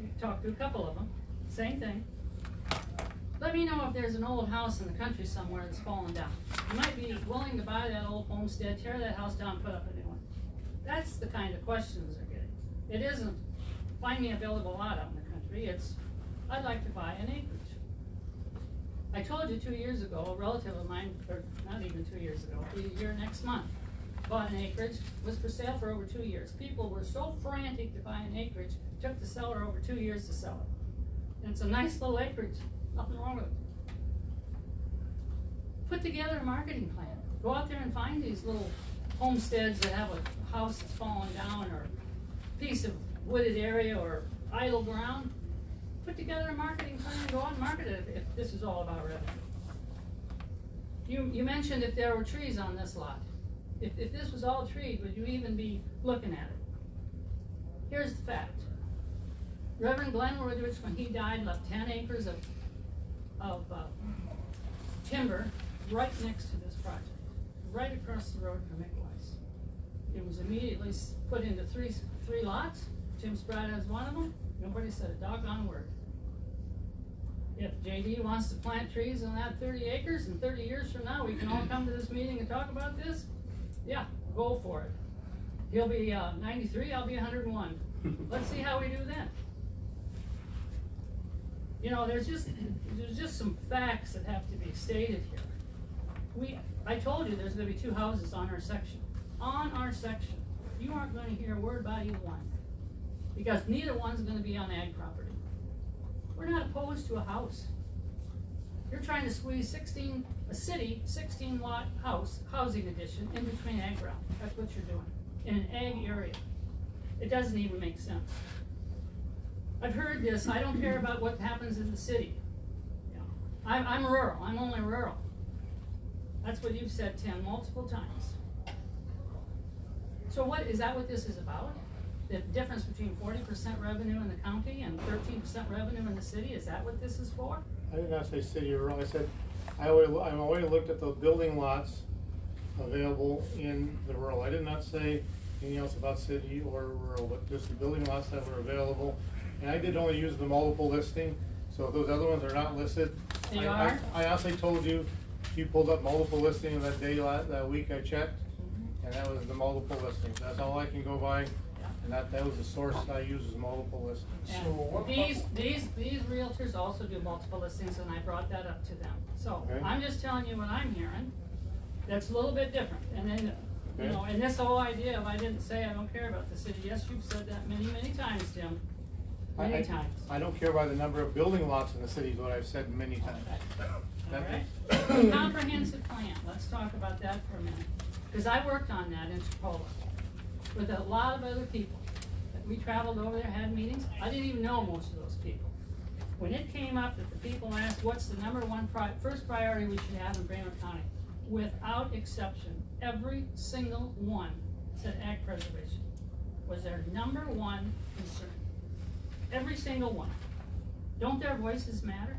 we talked to a couple of them, same thing. Let me know if there's an old house in the country somewhere that's fallen down. You might be willing to buy that old homestead, tear that house down, put up a new one. That's the kind of questions they're getting. It isn't, find me a buildable lot out in the country, it's, I'd like to buy an acreage. I told you 2 years ago, a relative of mine, or not even 2 years ago, a year next month, bought an acreage, was for sale for over 2 years. People were so frantic to buy an acreage, took the seller over 2 years to sell it. And it's a nice little acreage, nothing wrong with it. Put together a marketing plan. Go out there and find these little homesteads that have a house that's fallen down, or a piece of wooded area, or idle ground. Put together a marketing plan and go out and market it if this is all about revenue. You mentioned if there were trees on this lot. If this was all trees, would you even be looking at it? Here's the fact. Reverend Glenn Woodrich, when he died, left 10 acres of timber right next to this project, right across the road from McWise. It was immediately put into three lots. Jim Spratt has one of them. Nobody said a doggone word. If JD wants to plant trees on that 30 acres, and 30 years from now, we can all come to this meeting and talk about this, yeah, go for it. He'll be 93, I'll be 101. Let's see how we do then. There's just some facts that have to be stated here. I told you there's gonna be 2 houses on our section. On our section. You aren't gonna hear a word about either one. Because neither one's gonna be on ag property. We're not opposed to a house. You're trying to squeeze 16 lot housing addition in between ag ground. That's what you're doing, in an ag area. It doesn't even make sense. I've heard this, I don't care about what happens in the city. I'm rural, I'm only rural. That's what you've said, Tim, multiple times. So is that what this is about? The difference between 40% revenue in the county and 13% revenue in the city, is that what this is for? I did not say city or rural, I said, I've already looked at the building lots available in the rural. I did not say anything else about city or rural, but just the building lots that were available. And I did only use the multiple listing, so if those other ones are not listed. They are? I honestly told you, you pulled up multiple listing that day, that week I checked, and that was the multiple listings. That's all I can go by, and that was the source I used, is multiple listings. So what These realtors also do multiple listings, and I brought that up to them. So, Okay. I'm just telling you what I'm hearing, that's a little bit different. And then, Okay. and this whole idea of I didn't say I don't care about the city, yes, you've said that many, many times, Tim. Many times. I don't care by the number of building lots in the city, is what I've said many times. All right. Comprehensive plan, let's talk about that for a minute. Because I worked on that in Chipola with a lot of other people. We traveled over there, had meetings. I didn't even know most of those people. When it came up that the people asked what's the number one first priority we should have in Bremer County, without exception, every single one said ag preservation was their number one concern. Every single one. Don't their voices matter?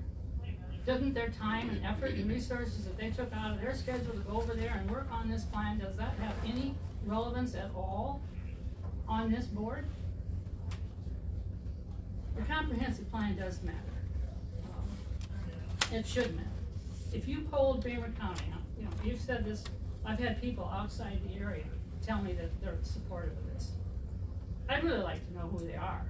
Doesn't their time and effort and resources that they took out of their schedule to go over there and work on this plan, does that have any relevance at all on this board? The comprehensive plan does matter. It should matter. If you polled Bremer County, you've said this, I've had people outside the area tell me that they're supportive of this. I'd really like to know who they are.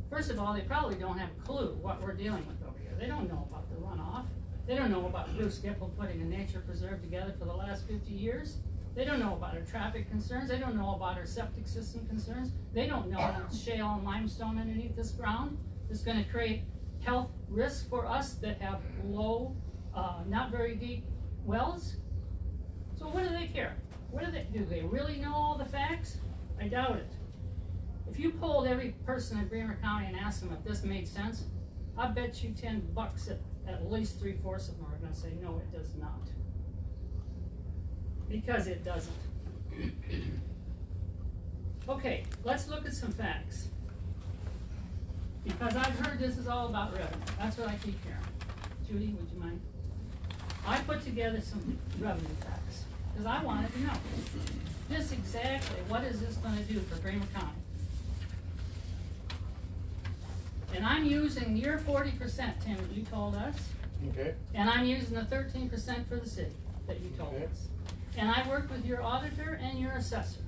First of all, they probably don't have a clue what we're dealing with over here. They don't know about the runoff. They don't know about Bruce Gipple putting a nature preserve together for the last 50 years. They don't know about our traffic concerns. They don't know about our septic system concerns. They don't know that it's shale and limestone underneath this ground that's going to create health risks for us that have low, not very deep wells? So what do they care? Do they really know all the facts? I doubt it. If you polled every person in Bremer County and asked them if this made sense, I bet you $10 that at least 3/4 of them are gonna say, no, it does not. Because it doesn't. Okay, let's look at some facts. Because I've heard this is all about revenue. That's what I keep hearing. Judy, would you mind? I put together some revenue facts, because I wanted to know. Just exactly, what is this gonna do for Bremer County? And I'm using your 40%, Tim, that you told us, Okay, and I'm using the 13% for the city that you told Okay. us. And I worked with your auditor and your assessor.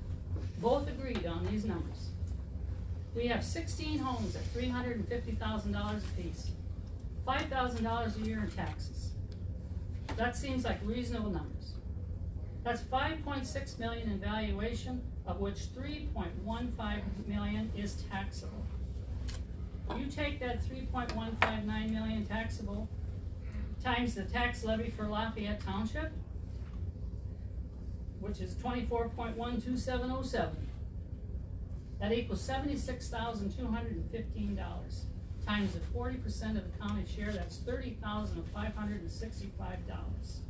Both agreed on these numbers. We have 16 homes at $350,000 apiece, $5,000 a year in taxes. That seems like reasonable numbers. That's $5.6 million in valuation, of which $3.15 million is taxable. You take that $3.159 million taxable times the tax levy for Lafayette Township, which is 24.12707. That equals $76,215. Times the 40% of the county share, that's $30,565.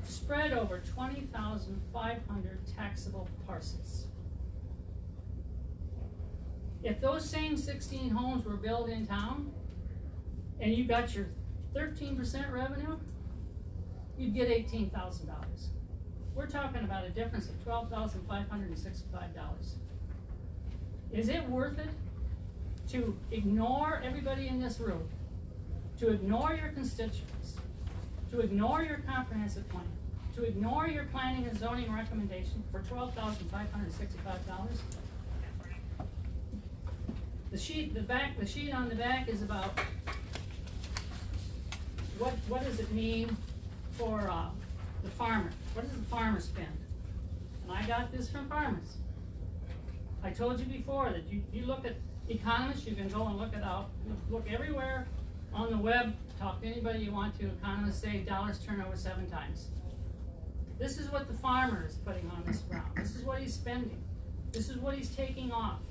Spread over 20,500 taxable parcels. If those same 16 homes were built in town, and you got your 13% revenue, you'd get $18,000. We're talking about a difference of $12,565. Is it worth it to ignore everybody in this room, to ignore your constituents, to ignore your comprehensive plan, to ignore your planning and zoning recommendation for $12,565? The sheet on the back is about what does it mean for the farmer? What does the farmer spend? And I got this from farmers. I told you before that you look at economists, you can go and look everywhere on the web, talk to anybody you want to. Economists say dollars turn over 7 times. This is what the farmer is putting on this ground. This is what he's spending. This is what he's taking off.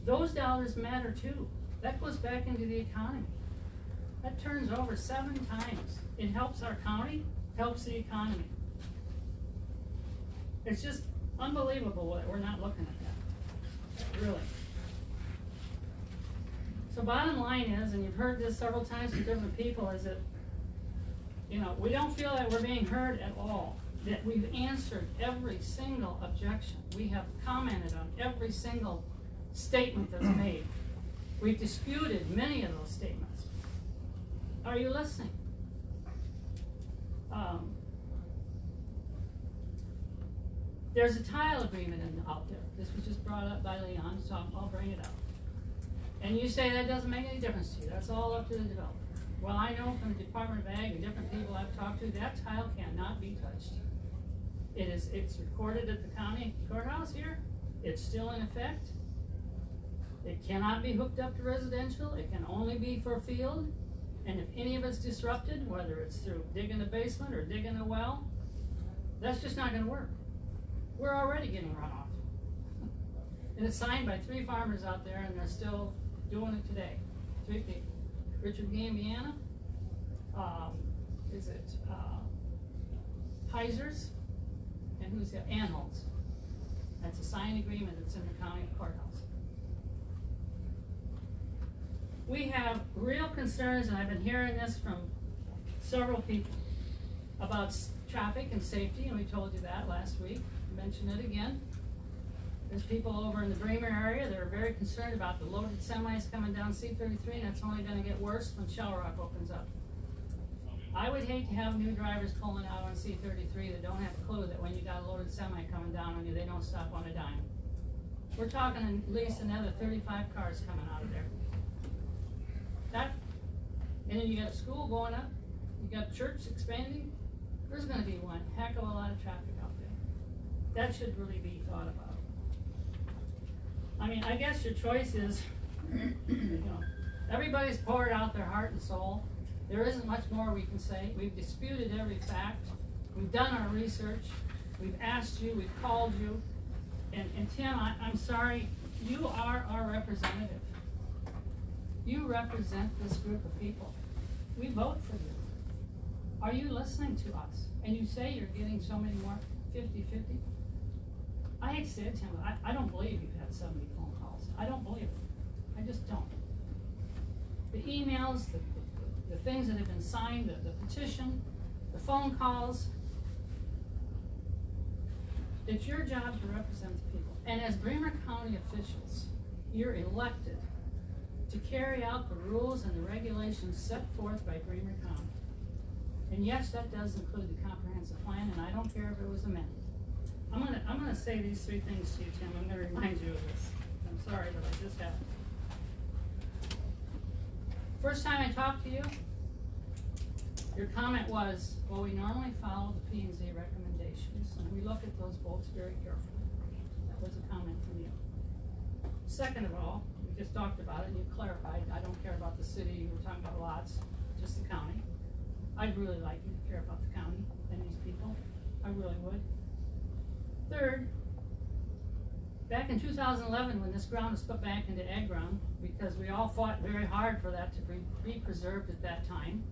Those dollars matter too. That goes back into the economy. That turns over 7 times. It helps our county, helps the economy. It's just unbelievable that we're not looking at that, really. So bottom line is, and you've heard this several times from different people, is that, we don't feel that we're being heard at all. That we've answered every single objection. We have commented on every single statement that's made. We've disputed many of those statements. Are you listening? There's a tile agreement out there. This was just brought up by Leon, so I'll bring it up. And you say that doesn't make any difference to you. That's all up to the developer. Well, I know from the Department of Ag and different people I've talked to, that tile cannot be touched. It's recorded at the county courthouse here. It's still in effect. It cannot be hooked up to residential. It can only be for a field. And if any of it's disrupted, whether it's through digging a basement or digging a well, that's just not gonna work. We're already getting runoff. And it's signed by 3 farmers out there, and they're still doing it today. 3 people. Richard Gambiana, Heisers, and who's the Anholz. That's a signed agreement that's in the county courthouse. We have real concerns, and I've been hearing this from several people, about traffic and safety, and we told you that last week. Mention it again. There's people over in the Bremer area that are very concerned about the loaded semis coming down C-33, and that's only gonna get worse when Shell Rock opens up. I would hate to have new drivers pulling out on C-33 that don't have a clue that when you got a loaded semi coming down on you, they don't stop on a dime. We're talking at least another 35 cars coming out of there. And then you got a school going up, you got church expanding, there's gonna be one heck of a lot of traffic out there. That should really be thought about. I mean, I guess your choice is, Everybody's poured out their heart and soul. There isn't much more we can say. We've disputed every fact. We've done our research. We've asked you, we've called you. And Tim, I'm sorry, you are our representative. You represent this group of people. We vote for you. Are you listening to us? And you say you're getting so many more 50-50? I hate to say it, Tim, but I don't believe you've had so many phone calls. I don't believe it. I just don't. The emails, the things that have been signed, the petition, the phone calls. It's your job to represent the people. And as Bremer County officials, you're elected to carry out the rules and the regulations set forth by Bremer County. And yes, that does include the comprehensive plan, and I don't care if it was amended. I'm gonna say these three things to you, Tim. I'm gonna remind you of this. I'm sorry, but I just have to. First time I talked to you, your comment was, well, we normally follow the P&Z recommendations, and we look at those votes very carefully. That was a comment from you. Second of all, we just talked about it, and you clarified, I don't care about the city, you were talking about lots, just the county. I'd really like you to care about the county and these people. I really would. Third, back in 2011, when this ground was put back into ag ground, because we all fought very hard for that to be preserved at that time,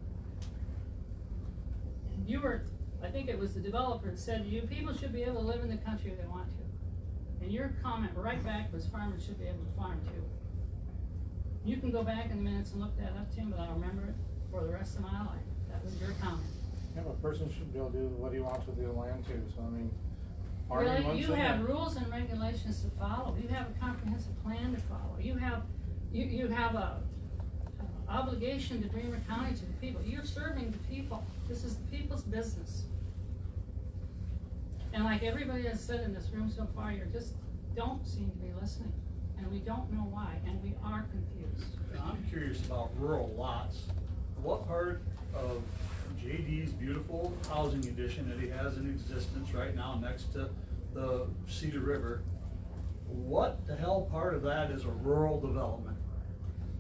you were, I think it was the developer that said to you, people should be able to live in the country if they want to. And your comment right back was farmers should be able to farm too. You can go back in the minutes and look that up, Tim, but I'll remember it for the rest of my life. That was your comment. Yeah, but a person should be able to do what he wants with the land too, so I mean. Really, you have rules and regulations to follow. You have a comprehensive plan to follow. You have a obligation to Bremer County to the people. You're serving the people. This is the people's business. And like everybody has said in this room so far, you just don't seem to be listening. And we don't know why, and we are confused. I'm curious about rural lots. What part of JD's beautiful housing addition that he has in existence right now next to the Cedar River, what the hell part of that is a rural development?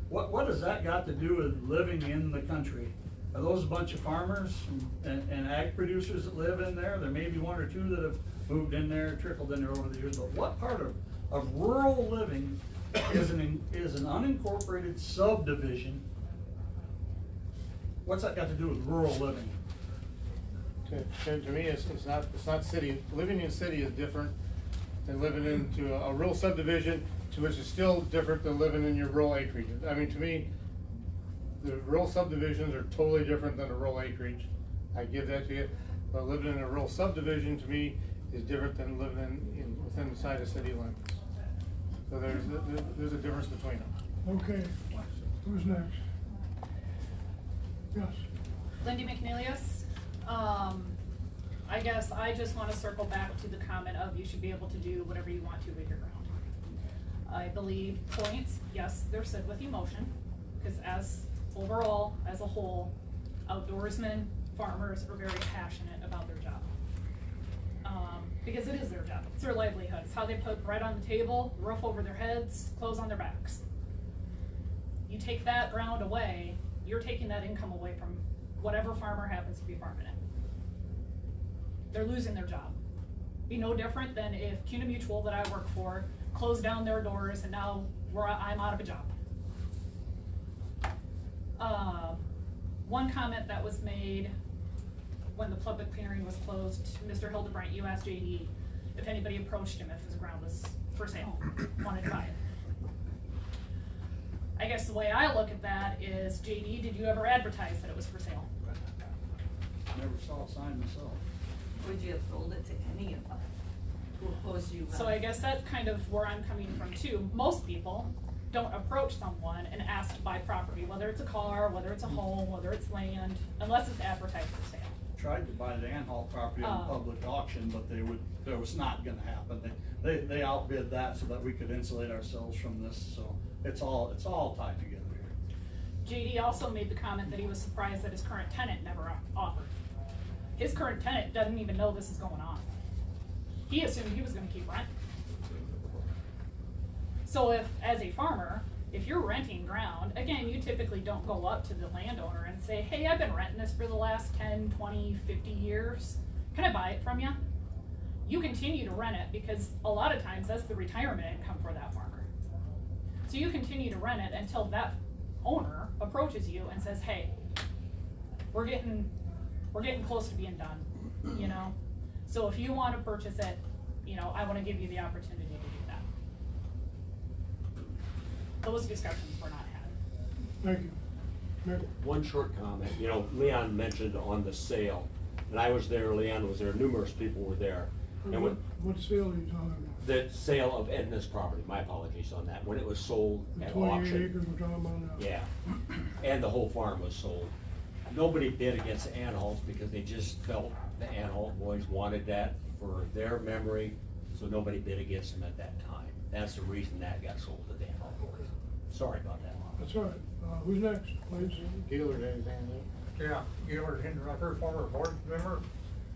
What has that got to do with living in the country? Are those a bunch of farmers and ag producers that live in there? There may be one or two that have moved in there, trickled in there over the years, but what part of rural living is an unincorporated subdivision? What's that got to do with rural living? To me, it's not city. Living in city is different than living into a rural subdivision, to which is still different than living in your rural acreage. I mean, to me, the rural subdivisions are totally different than a rural acreage. I give that to you. But living in a rural subdivision, to me, is different than living within the side of city limits. So there's a difference between them. Okay, who's next? Yes. Lindy McNelius. I guess I just want to circle back to the comment of you should be able to do whatever you want to with your ground. I believe points, yes, they're said with emotion, because as overall, as a whole, outdoorsmen, farmers are very passionate about their job. Because it is their job, it's their livelihood, it's how they put bread on the table, roof over their heads, clothes on their backs. You take that ground away, you're taking that income away from whatever farmer happens to be farming it. They're losing their job. Be no different than if CUNA Mutual that I work for closed down their doors and now I'm out of a job. One comment that was made when the public hearing was closed, Mr. Hildebrandt, you asked JD if anybody approached him if his ground was for sale, wanted to buy it. I guess the way I look at that is, JD, did you ever advertise that it was for sale? Never saw a sign myself. Would you have sold it to any of us who opposed you? So I guess that's kind of where I'm coming from too. Most people don't approach someone and ask to buy property, whether it's a car, whether it's a home, whether it's land, unless it's advertised for sale. Tried to buy the Anhalt property on public auction, but that was not gonna happen. They outbid that so that we could insulate ourselves from this, so it's all tied together here. JD also made the comment that he was surprised that his current tenant never offered. His current tenant doesn't even know this is going on. He assumed he was gonna keep renting. So if, as a farmer, If you're renting ground, again, you typically don't go up to the landowner and say, hey, I've been renting this for the last 10, 20, 50 years. Can I buy it from you? You continue to rent it because a lot of times that's the retirement income for that farmer. So you continue to rent it until that owner approaches you and says, hey, we're getting close to being done, you know? So if you want to purchase it, you know, I want to give you the opportunity to do that. Those discussions were not had. Thank you. Nick? One short comment, you know, Leon mentioned on the sale, and I was there, Leon was there, numerous people were there. And What sale are you talking about? the sale of Edna's property, my apologies on that, when it was sold The at 28 auction. acres we're talking about now? Yeah, and the whole farm was sold. Nobody bid against the Anhalts because they just felt the Anhalt boys wanted that for their memory, so nobody bid against them at that time. That's the reason that got sold to the Anhalt boys. Sorry about that. That's all right. Who's next, please? Gaylord, anything? Yeah, Gaylord Hinderucker, former board member.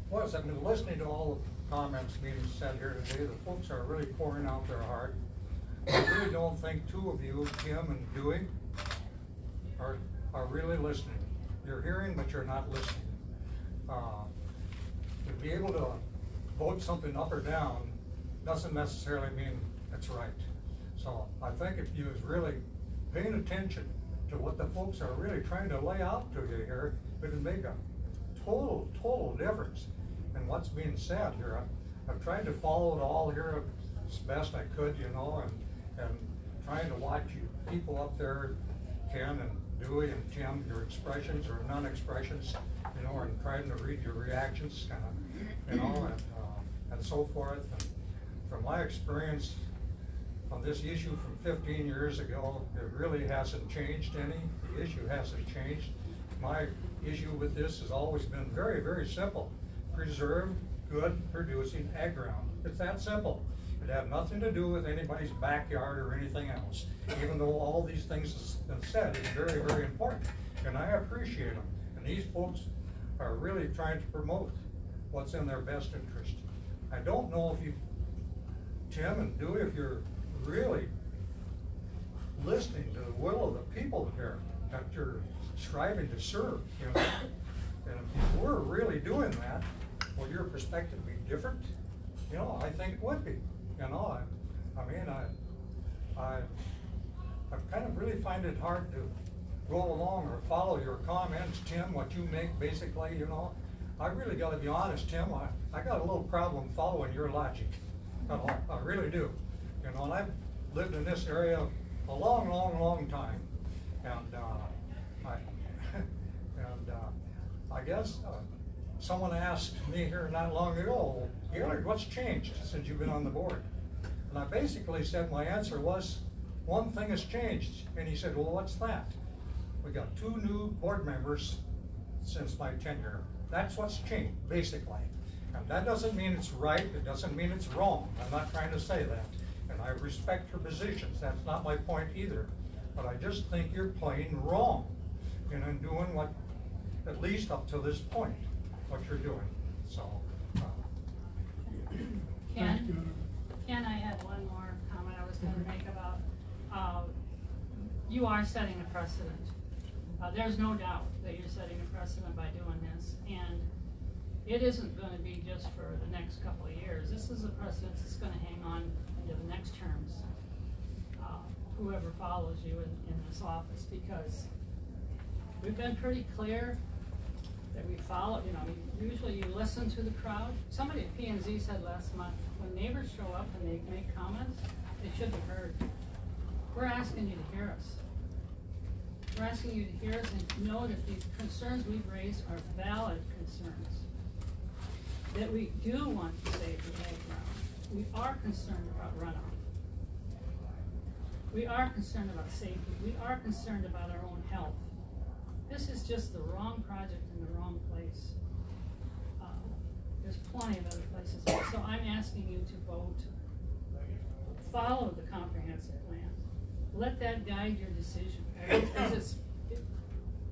Was, I've been listening to all the comments being said here today. The folks are really pouring out their heart. I really don't think two of you, Tim and Dewey, are really listening. You're hearing, but you're not listening. To be able to vote something up or down doesn't necessarily mean it's right. So I think if you was really paying attention to what the folks are really trying to lay out to you here, it would make a total difference in what's being said here. I've tried to follow it all here as best I could, you know, and trying to watch you people up there, Ken and Dewey and Tim, your expressions or non-expressions, you know, and trying to read your reactions, kind of, you know, and so forth. And from my experience on this issue from 15 years ago, it really hasn't changed any. The issue hasn't changed. My issue with this has always been very, very simple. Preserve good producing ag ground. It's that simple. It had nothing to do with anybody's backyard or anything else, even though all these things have been said is very, very important. And I appreciate them. And these folks are really trying to promote what's in their best interest. I don't know if you, Tim and Dewey, if you're really listening to the will of the people here that you're striving to serve, you know. And if you were really doing that, will your perspective be different? You know, I think it would be. You know, I mean, I kind of really find it hard to go along or follow your comments, Tim, what you make basically, you know. I really gotta be honest, Tim, I got a little problem following your logic. You know, I really do. You know, and I've lived in this area a long time. And I guess someone asked me here not long ago, Gaylord, what's changed since you've been on the board? And I basically said my answer was, one thing has changed. And he said, well, what's that? We got 2 new board members since my tenure. That's what's changed, basically. And that doesn't mean it's right, it doesn't mean it's wrong. I'm not trying to say that. And I respect your positions, that's not my point either. But I just think you're playing wrong in doing what, at least up to this point, what you're doing, so. Can I add one more comment I was gonna make about, you are setting a precedent. There's no doubt that you're setting a precedent by doing this, and it isn't gonna be just for the next couple of years. This is a precedent that's gonna hang on into the next terms, whoever follows you in this office, because we've been pretty clear that we follow, you know, usually you listen to the crowd. Somebody at P&Z said last month, when neighbors show up and they make comments, they should be heard. We're asking you to hear us. We're asking you to hear us and to know that the concerns we've raised are valid concerns. That we do want to save the ag ground. We are concerned about runoff. We are concerned about safety. We are concerned about our own health. This is just the wrong project in the wrong place. There's plenty of other places. So I'm asking you to vote, follow the comprehensive plan. Let that guide your decision, as it's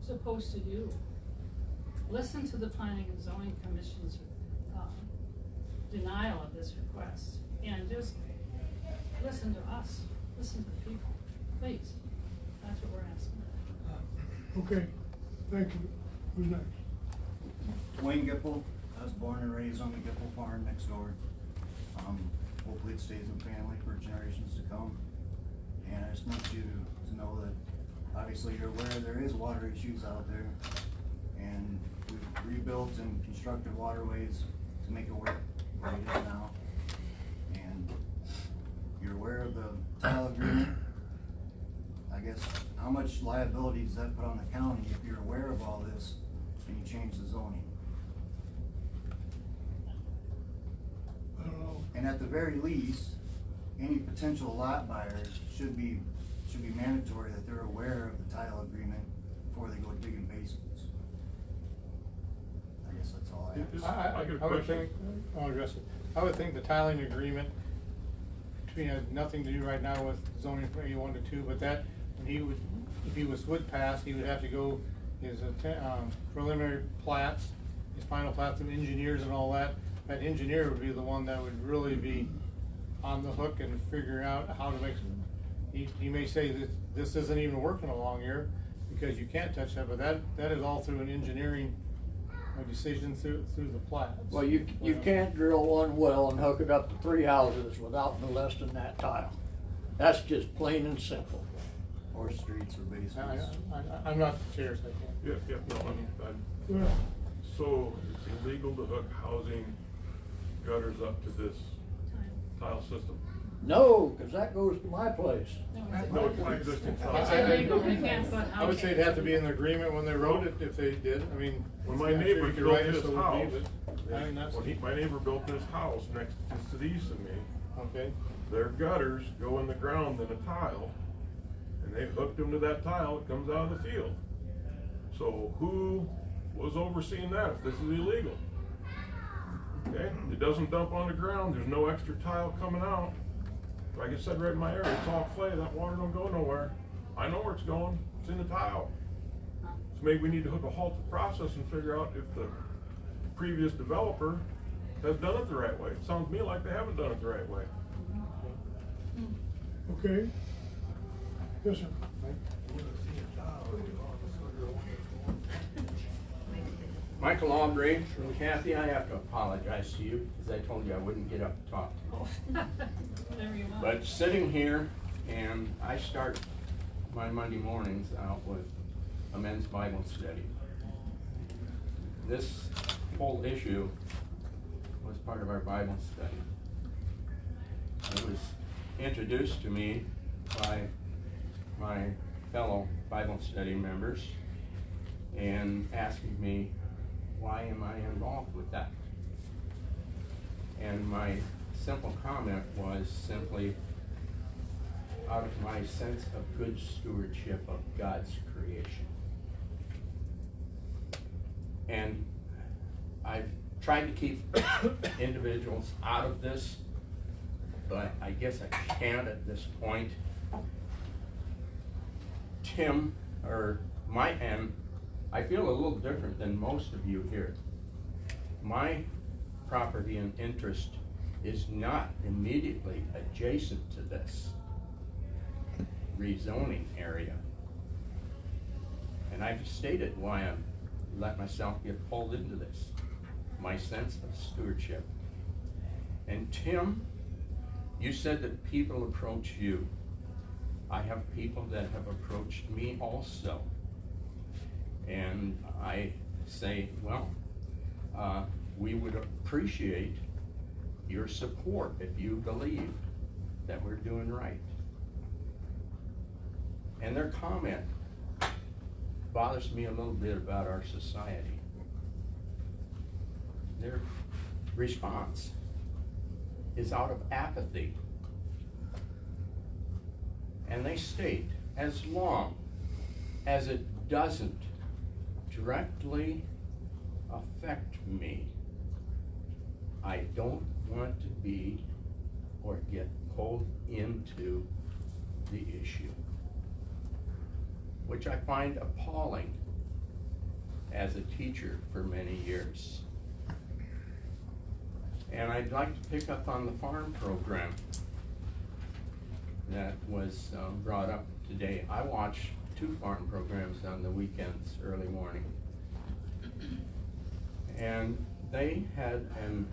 supposed to do. Listen to the Planning and Zoning Commission's denial of this request, and just listen to us, listen to the people, please. That's what we're asking. Okay, thank you. Who's next? Wayne Gipple, I was born and raised on the Gipple farm next door. Hopefully it stays in family for generations to come. And I just want you to know that obviously you're aware there is water issues out there. And we've rebuilt and constructed waterways to make it work where it is now. And you're aware of the tile agreement. I guess, how much liability does that put on the county if you're aware of all this and you change the zoning? I don't know. And at the very least, any potential lot buyers should be mandatory that they're aware of the tile agreement before they go digging basements. I guess that's all I have. I would think, I'll address it. I would think the tiling agreement between has nothing to do right now with zoning from A1 to 2, but that, if he would pass, he would have to go his preliminary plats, his final plats of engineers and all that. That engineer would be the one that would really be on the hook and figuring out how to make, he may say that this isn't even working along here because you can't touch that, but that is all through an engineering decision through the plats. Well, you can't drill one well and hook it up to 3 houses without molesting that tile. That's just plain and simple. Or streets or basements. I'm not the chair, so I can't. Yeah, no, Yeah. so it's illegal to hook housing gutters up to this tile system? No, because that goes to my place. No, it's an existing tile. I would say it'd have to be in the agreement when they wrote it, if they did, I mean. When my I'm sure neighbor you could built write it his so it would house, be, but, I mean, that's. my neighbor built his house just to the east of me, Okay, their gutters go in the ground in a tile, and they hooked them to that tile that comes out of the field. So who was overseeing that if this is illegal? Okay, it doesn't dump on the ground, there's no extra tile coming out. Like I said, right in my area, it's all clay, that water don't go nowhere. I know where it's going, it's in the tile. So maybe we need to hook a halt to the process and figure out if the previous developer has done it the right way. It sounds to me like they haven't done it the right way. Okay. Yes, sir. Michael Aubrey from Kathy, I have to apologize to you because I told you I wouldn't get up and talk to you. There you are. But sitting here, and I start my Monday mornings out with a men's Bible study. This whole issue was part of our Bible study. It was introduced to me by my fellow Bible study members and asking me, why am I involved with that? And my simple comment was simply out of my sense of good stewardship of God's creation. And I've tried to keep individuals out of this, but I guess I can't at this point. Tim, or my end, I feel a little different than most of you here. My property and interest is not immediately adjacent to this rezoning area. And I've stated why I'm let myself get pulled into this, my sense of stewardship. And Tim, you said that people approach you. I have people that have approached me also. And I say, well, we would appreciate your support if you believe that we're doing right. And their comment bothers me a little bit about our society. Their response is out of apathy. And they state, as long as it doesn't directly affect me, I don't want to be or get pulled into the issue, which I find appalling as a teacher for many years. And I'd like to pick up on the farm program that was brought up today. I watch 2 farm programs on the weekends, early morning. And they had an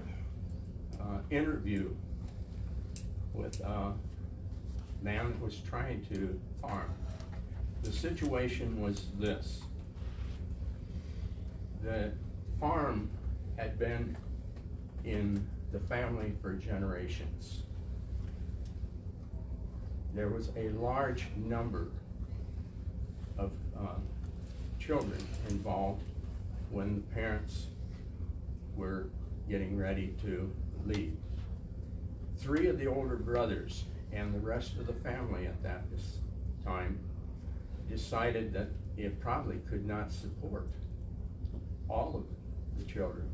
interview with a man that was trying to farm. The situation was this. The farm had been in the family for generations. There was a large number of children involved when the parents were getting ready to leave. 3 of the older brothers and the rest of the family at that time decided that it probably could not support all of the children.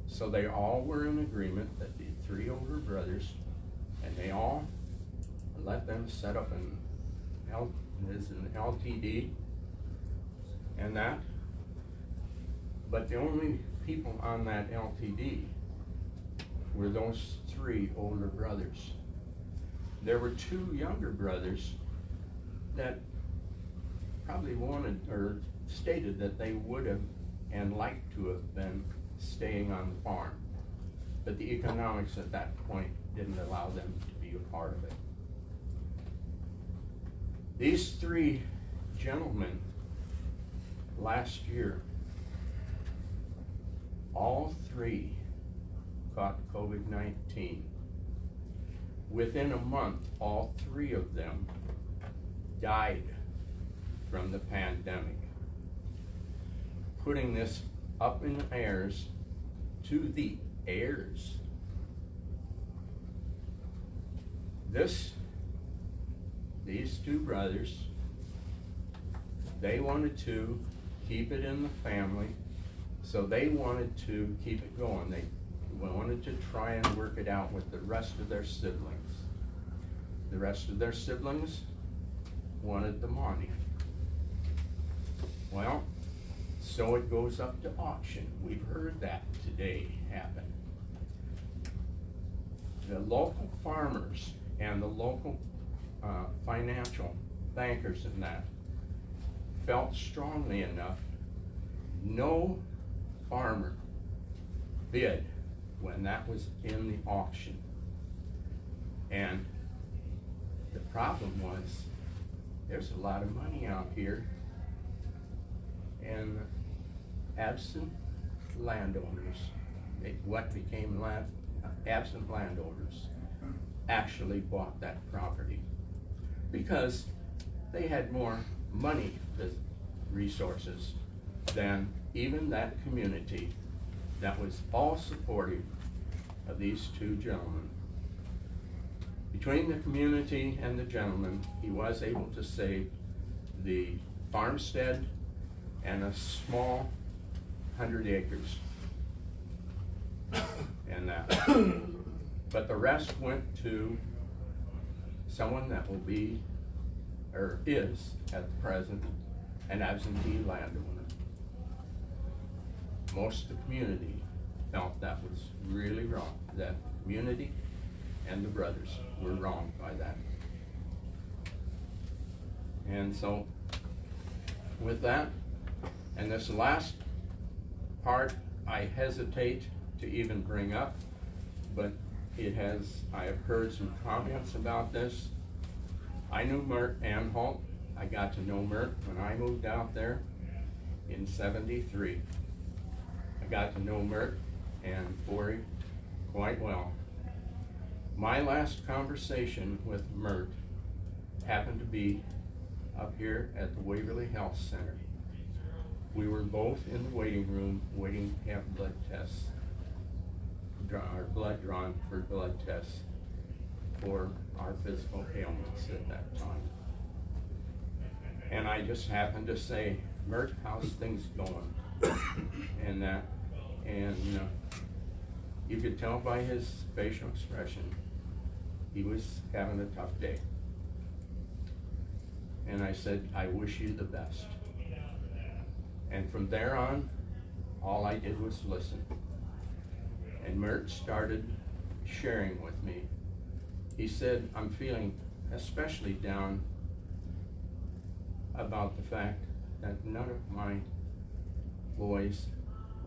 So they all were in agreement that the 3 older brothers, and they all let them set up an LTD and that. But the only people on that LTD were those 3 older brothers. There were 2 younger brothers that probably wanted or stated that they would have and liked to have been staying on the farm. But the economics at that point didn't allow them to be a part of it. These 3 gentlemen last year, all 3 caught COVID-19. Within a month, all 3 of them died from the pandemic, putting this up in the airs to the heirs. These 2 brothers, they wanted to keep it in the family, so they wanted to keep it going. They wanted to try and work it out with the rest of their siblings. The rest of their siblings wanted the money. Well, so it goes up to auction. We've heard that today happen. The local farmers and the local financial bankers in that felt strongly enough. No farmer bid when that was in the auction. And the problem was, there's a lot of money out here, and absent landowners, what became absent landowners, actually bought that property because they had more money resources than even that community that was all supportive of these 2 gentlemen. Between the community and the gentleman, he was able to save the farmstead and a small 100 acres and that. But the rest went to someone that will be, or is at the present, an absentee landowner. Most of the community felt that was really wrong. That community and the brothers were wrong by that. And so, with that, and this last part, I hesitate to even bring up, but I have heard some comments about this. I knew Mert Anhalt. I got to know Mert when I moved out there in '73. I got to know Mert and Forey quite well. My last conversation with Mert happened to be up here at the Waverly Health Center. We were both in the waiting room waiting to have blood tests, our blood drawn for blood tests for our physical ailments at that time. And I just happened to say, Mert, how's things going? And that, and you could tell by his facial expression, he was having a tough day. And I said, I wish you the best. And from there on, all I did was listen. And Mert started sharing with me. He said, I'm feeling especially down about the fact that none of my boys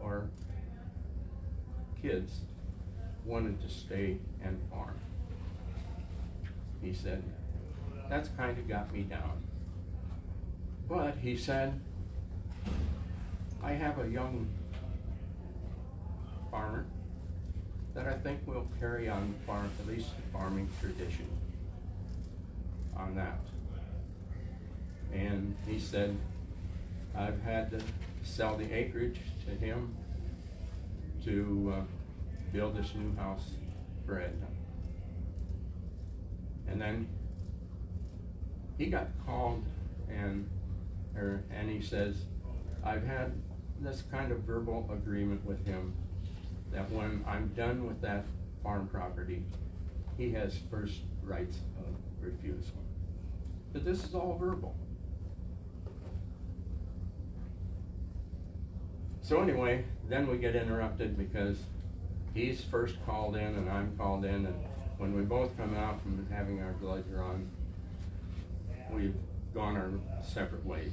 or kids wanted to stay and farm. He said, that's kind of got me down. But he said, I have a young farmer that I think will carry on farm, at least the farming tradition on that. And he said, I've had to sell the acreage to him to build this new house for Edna. And then he got called and he says, I've had this kind of verbal agreement with him that when I'm done with that farm property, he has first rights of refusal. But this is all verbal. So anyway, then we get interrupted because he's first called in and I'm called in, and when we both come out from having our blood drawn, we've gone our separate ways.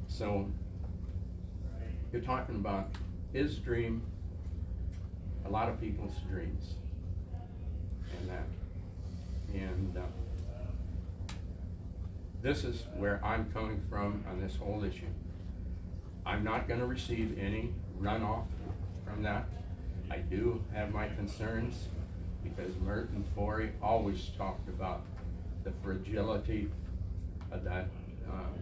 So you're talking about his dream, a lot of people's dreams, and that. And this is where I'm coming from on this whole issue. I'm not going to receive any runoff from that. I do have my concerns because Mert and Forey always talked about the fragility of that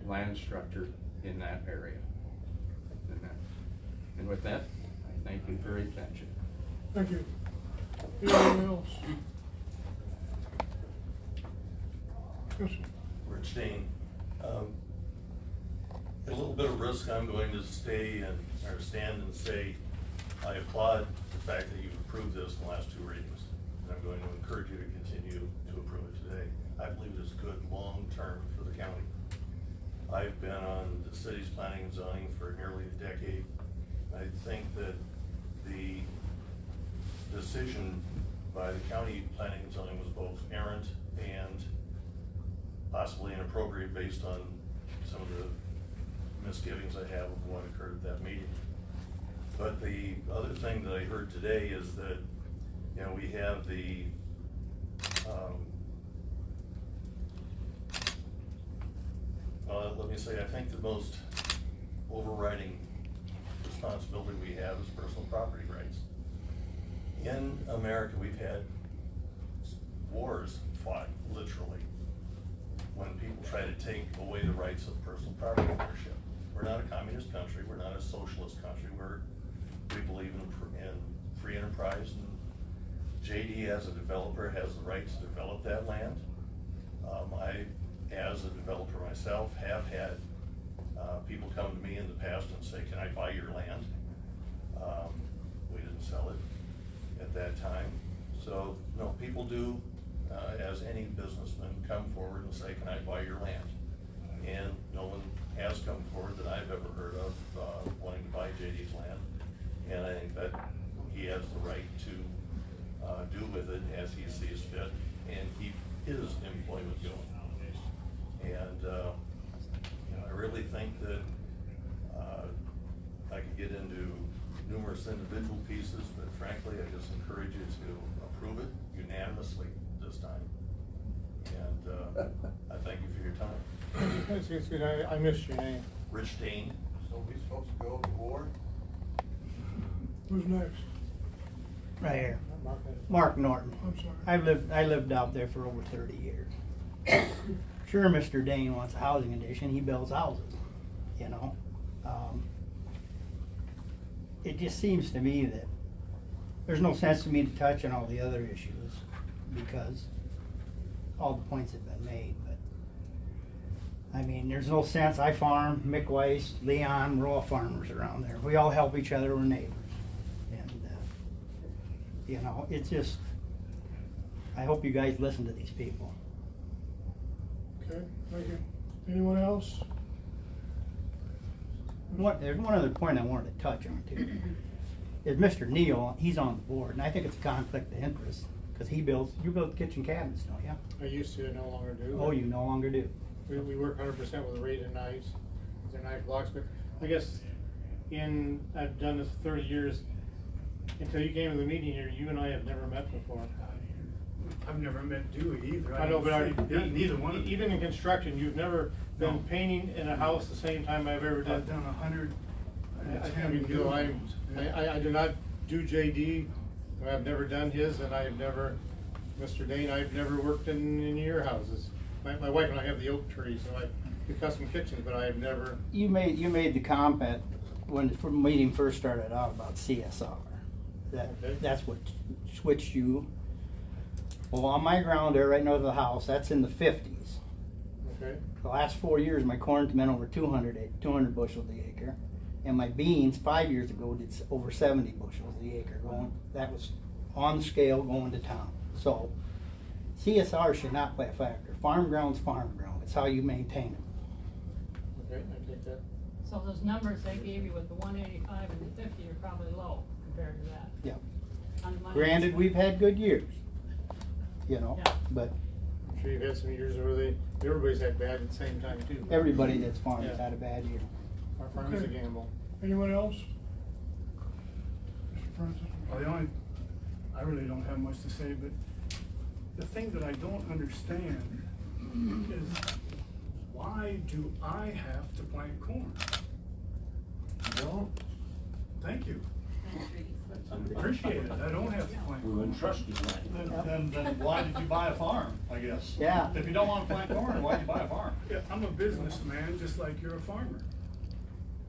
land structure in that area. And with that, I thank you for your attention. Thank you. Anyone else? Yes, sir. Rich Dane. At a little bit of risk, I'm going to stand and say, I applaud the fact that you've approved this in the last 2 readings. And I'm going to encourage you to continue to approve it today. I believe it is good long-term for the county. I've been on the city's planning and zoning for nearly a decade. I think that the decision by the county planning and zoning was both errant and possibly inappropriate based on some of the misgivings I have of what occurred at that meeting. But the other thing that I heard today is that, you know, we have the let me say, I think the most overriding responsibility we have is personal property rights. In America, we've had wars fought, literally, when people try to take away the rights of personal property ownership. We're not a communist country, we're not a socialist country, we believe in free enterprise, and JD as a developer has the right to develop that land. I, as a developer myself, have had people come to me in the past and say, can I buy your land? We didn't sell it at that time. So, no, people do, as any businessman, come forward and say, can I buy your land? And no one has come forward that I've ever heard of wanting to buy JD's land. And I think that he has the right to do with it as he sees fit and keep his employment going. And you know, I really think that I could get into numerous individual pieces, but frankly, I just encourage you to approve it unanimously this time. And I thank you for your time. Excuse me, I missed your name. Rich Dane. So we supposed to go to war? Who's next? Right here. Mark Norton. I'm sorry. I lived out there for over 30 years. Sure, Mr. Dane wants a housing addition, he builds houses, you know. It just seems to me that there's no sense to me to touch on all the other issues because all the points have been made, but I mean, there's no sense. I farm, Mick Weiss, Leon, we're all farmers around there. We all help each other, we're neighbors. And, you know, it's just, I hope you guys listen to these people. Okay, thank you. Anyone else? There's one other point I wanted to touch on too. Is Mr. Neil, he's on the board, and I think it's a conflict of interest, because you build kitchen cabinets, don't you? I used to, I no longer do. Oh, you no longer do? We work 100% with the razor knives, they're knife blocks, but I guess I've done this 30 years, until you came to the meeting here, you and I have never met before. I've never met Dewey either. I know, but Neither one of them. even in construction, you've never been No. painting in a house the same time I've ever done. I've done 100. I do not do JD, I've never done his, and I've never, Mr. Dane, I've never worked in your houses. My wife and I have the oak tree, so I do custom kitchens, but I have never. You made the comment when the meeting first started out about CSR. That's what switched you. Well, on my ground there, right north of the house, that's in the 50s. Okay. The last 4 years, my corn's been over 200 bushels the acre, and my beans 5 years ago did over 70 bushels the acre. That was on scale going to town. So CSR should not play a factor. Farm ground's farm ground. It's how you maintain it. Okay, I take that. So those numbers they gave you with the 185 and the 50 are probably low compared to that. Yeah. On the money. Granted, we've had good years, Yeah. but I'm sure you've had some years where everybody's had bad at the same time too. everybody that's farmed Yeah. has had a bad year. Our farm is a gamble. Anyone else? Mr. Francis? Well, I really don't have much to say, but the thing that I don't understand is why do I have to plant corn? No, Thank you. Appreciate it. I don't have to plant We corn. wouldn't trust you, Glenn. Then why did you buy a farm, I guess? Yeah. If you don't wanna plant corn, why'd you buy a farm? Yeah, I'm a businessman, just like you're a farmer.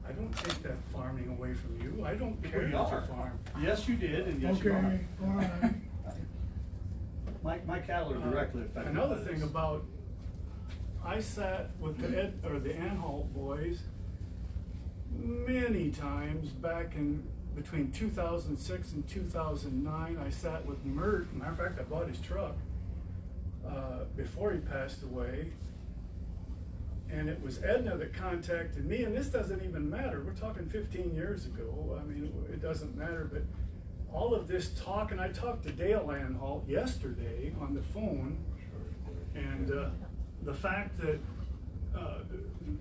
I don't take that farming away from you. I don't care Well, you that you are. farm. Yes, you did, and yes, you are. Okay, all right. My cattle are directly affected. Another by thing this. about, I sat with the Anhalt boys many times back in between 2006 and 2009. I sat with Mert. Matter of fact, I bought his truck before he passed away. And it was Edna that contacted me, and this doesn't even matter. We're talking 15 years ago. I mean, it doesn't matter, but all of this talk, and I talked to Dale Anhalt yesterday on the phone, and the fact that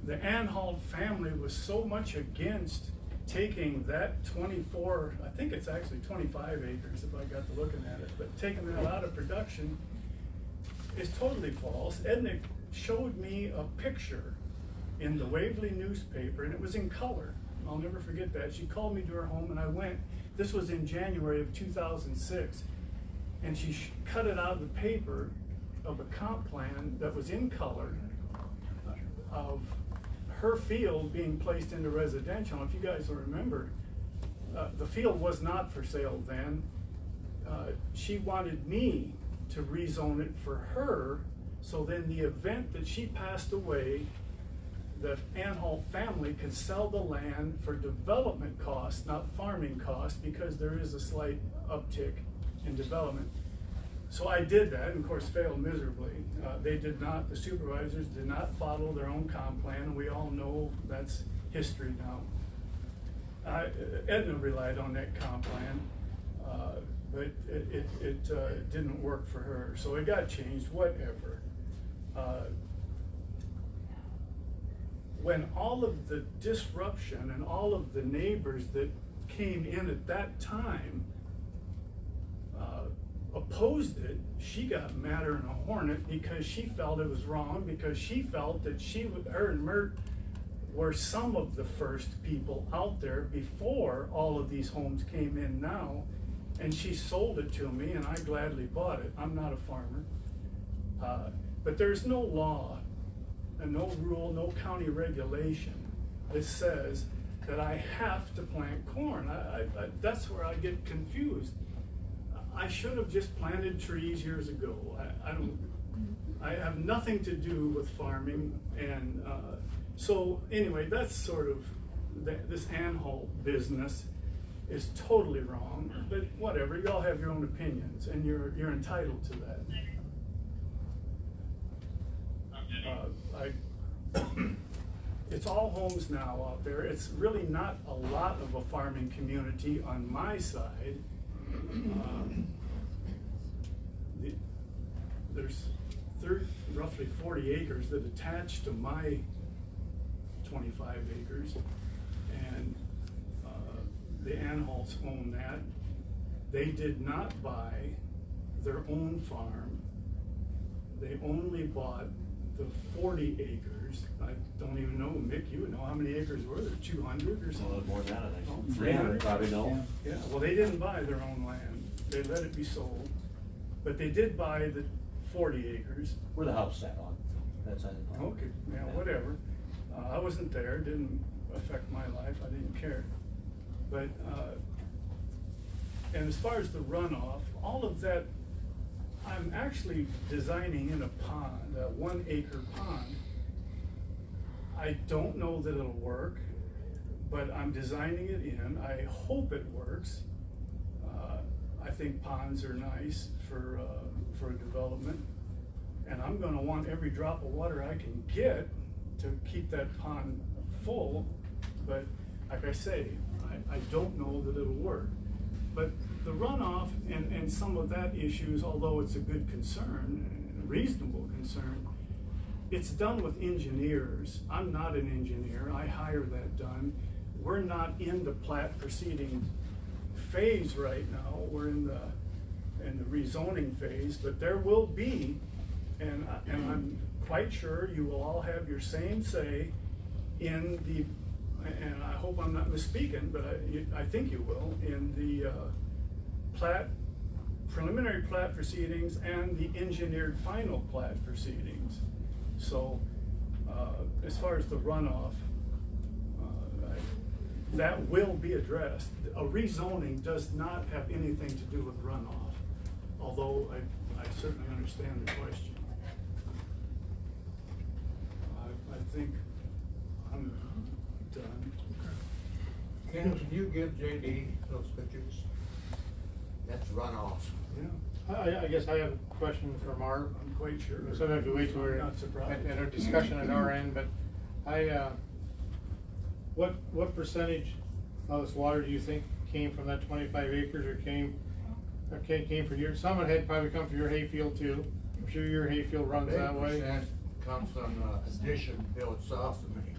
the Anhalt family was so much against taking that 24, I think it's actually 25 acres if I got to looking at it, but taking that out of production is totally false. Edna showed me a picture in the Waverly newspaper, and it was in color. I'll never forget that. She called me to her home, and I went. This was in January of 2006, and she cut it out of the paper of a comp plan that was in color of her field being placed into residential. If you guys will remember, the field was not for sale then. She wanted me to rezone it for her, so then the event that she passed away, the Anhalt family could sell the land for development costs, not farming costs, because there is a slight uptick in development. So I did that, and of course failed miserably. They did not, the supervisors did not follow their own comp plan, and we all know that's history now. Edna relied on that comp plan, but it didn't work for her, so it got changed, whatever. When all of the disruption and all of the neighbors that came in at that time opposed it, she got madder than a hornet because she felt it was wrong, because she felt that her and Mert were some of the first people out there before all of these homes came in now, and she sold it to me, and I gladly bought it. I'm not a farmer. But there's no law and no rule, no county regulation that says that I have to plant corn. That's where I get confused. I should have just planted trees years ago. I have nothing to do with farming, and so anyway, that's sort of this Anhalt business is totally wrong. But whatever, y'all have your own opinions, and you're entitled to that. It's all homes now out there. It's really not a lot of a farming community on my side. There's roughly 40 acres that attach to my 25 acres. And the Anhalts own that. They did not buy their own farm. They only bought the 40 acres. I don't even know, Mick, you would know how many acres were there, 200 or something? More than that, I think. Oh, 300 probably know. Yeah, well, they didn't buy their own land. They let it be sold. But they did buy the 40 acres. Where the house sat on, that's, I think. Okay, yeah, whatever. I wasn't there, didn't affect my life, I didn't care. But, and as far as the runoff, all of that, I'm actually designing in a pond, a 1 acre pond. I don't know that it'll work, but I'm designing it in. I hope it works. I think ponds are nice for development. And I'm gonna want every drop of water I can get to keep that pond full. But like I say, I don't know that it'll work. But the runoff and some of that issues, although it's a good concern, a reasonable concern, it's done with engineers. I'm not an engineer, I hire that done. We're not in the plat proceeding phase right now, we're in the rezoning phase, but there will be, and I'm quite sure you will all have your same say in the, and I hope I'm not misspeaking, but I think you will, in the preliminary plat proceedings and the engineered final plat proceedings. So, as far as the runoff, that will be addressed. A rezoning does not have anything to do with runoff, although I certainly understand the question. I think I'm done. Ken, can you give JD those pictures? That's runoff. Yeah. I guess I have a question for Mark. I'm quite sure. Sometimes we wait till we're I'm not surprised. at our discussion at our end, but what percentage of this water do you think came from that 25 acres or came from your, some of it had probably come from your hayfield too. I'm sure your hayfield runs that way. 8% comes from addition built south of me.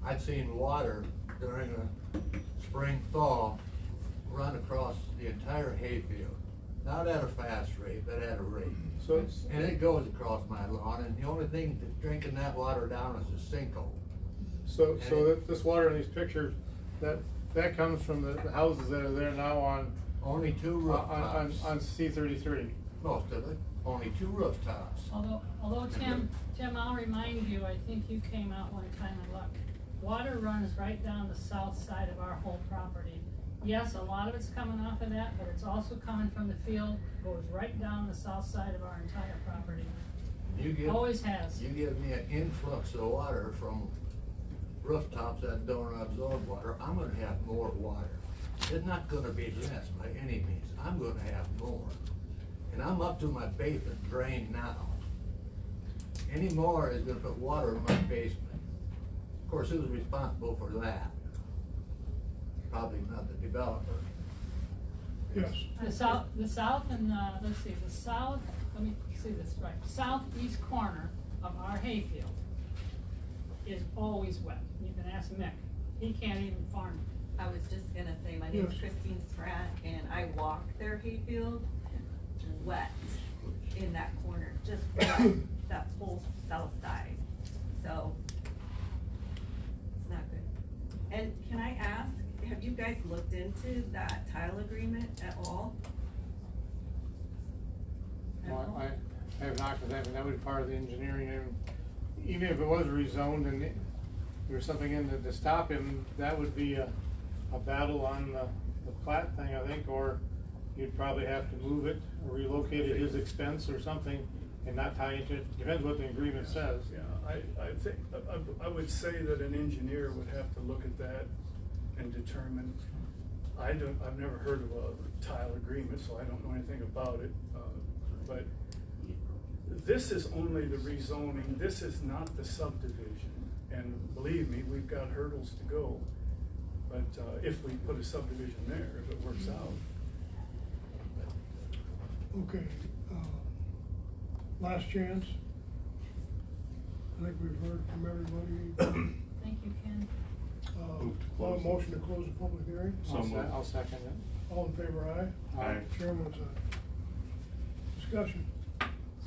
I've seen water during the spring thaw run across the entire hayfield. Not at a fast rate, but at a rate. So and it goes across my lawn, and the only thing that's drinking that water down is a sinkhole. So this water in these pictures, that comes from the houses that are there now on only 2 rooftops. on C-33. Most of it, only 2 rooftops. Although Tim, I'll remind you, I think you came out one time and looked. Water runs right down the south side of our whole property. Yes, a lot of it's coming off of that, but it's also coming from the field, goes right down the south side of our entire property. Always has. You give me an influx of water from rooftops that don't absorb water, I'm gonna have more water. It's not gonna be less by any means, I'm gonna have more. And I'm up to my basement drain now. Any more is gonna put water in my basement. Of course, who's responsible for that? Probably not the developer. Yes. The south and, let's see, the south, let me see this right, southeast corner of our hayfield is always wet. You can ask Mick, he can't even farm it. I was just gonna say, my name's Christine Spratt, and I walk their hayfield, wet in that corner, just wet, that whole south side, so it's not good. And can I ask, have you guys looked into that tile agreement at all? Well, I have not, because that would be part of the engineering, and even if it was rezoned and there was something in to stop him, that would be a battle on the plat thing, I think, or you'd probably have to move it or relocate it at his expense or something and not tie into it. Depends what the agreement says. Yeah, I think, I would say that an engineer would have to look at that and determine. I've never heard of a tile agreement, so I don't know anything about it, but this is only the rezoning, this is not the subdivision. And believe me, we've got hurdles to go, but if we put a subdivision there, if it works out. Okay. last chance. I think we've heard from everybody. Thank you, Ken. Move to I'll close. motion to close the public hearing. I'll second it. All in favor, aye? Aye. Chair votes aye. Discussion.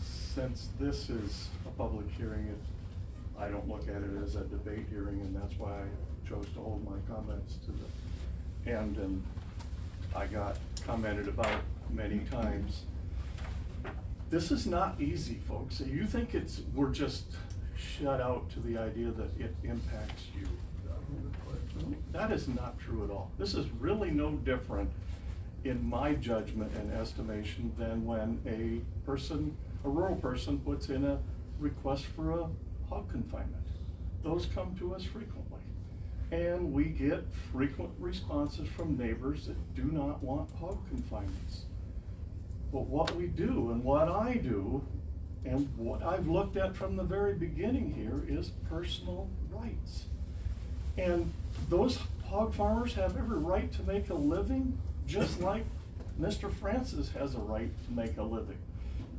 Since this is a public hearing, I don't look at it as a debate hearing, and that's why I chose to hold my comments to the end, and I got commented about many times. This is not easy, folks. You think we're just shut out to the idea that it impacts you. That is not true at all. This is really no different in my judgment and estimation than when a rural person puts in a request for a hog confinement. Those come to us frequently. And we get frequent responses from neighbors that do not want hog confinements. But what we do and what I do and what I've looked at from the very beginning here is personal rights. And those hog farmers have every right to make a living, just like Mr. Francis has a right to make a living.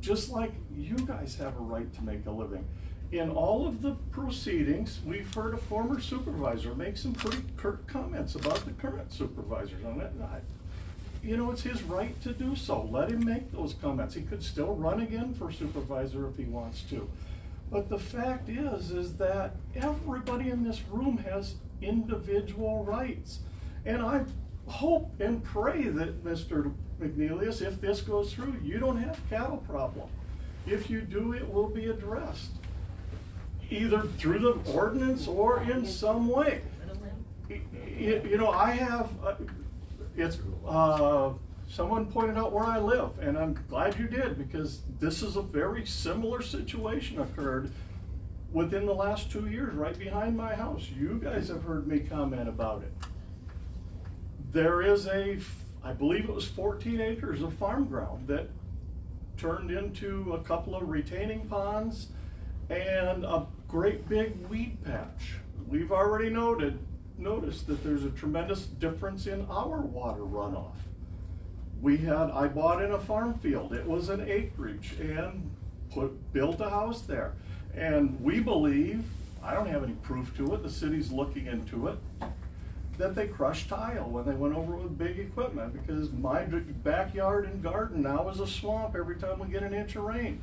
Just like you guys have a right to make a living. In all of the proceedings, we've heard a former supervisor make some pretty curt comments about the current supervisors on it. You know, it's his right to do so. Let him make those comments. He could still run again for supervisor if he wants to. But the fact is that everybody in this room has individual rights. And I hope and pray that, Mr. McNeilius, if this goes through, you don't have a cattle problem. If you do, it will be addressed, either through the ordinance or in some way. You know, I have, someone pointed out where I live, and I'm glad you did, because this is a very similar situation occurred within the last 2 years, right behind my house. You guys have heard me comment about it. There is I believe it was 14 acres of farm ground that turned into a couple of retaining ponds and a great big weed patch. We've already noticed that there's a tremendous difference in our water runoff. I bought in a farm field. It was an acreage and built a house there. And we believe, I don't have any proof to it, the city's looking into it, that they crushed tile when they went over with big equipment, because my backyard and garden now is a swamp every time we get an inch of rain.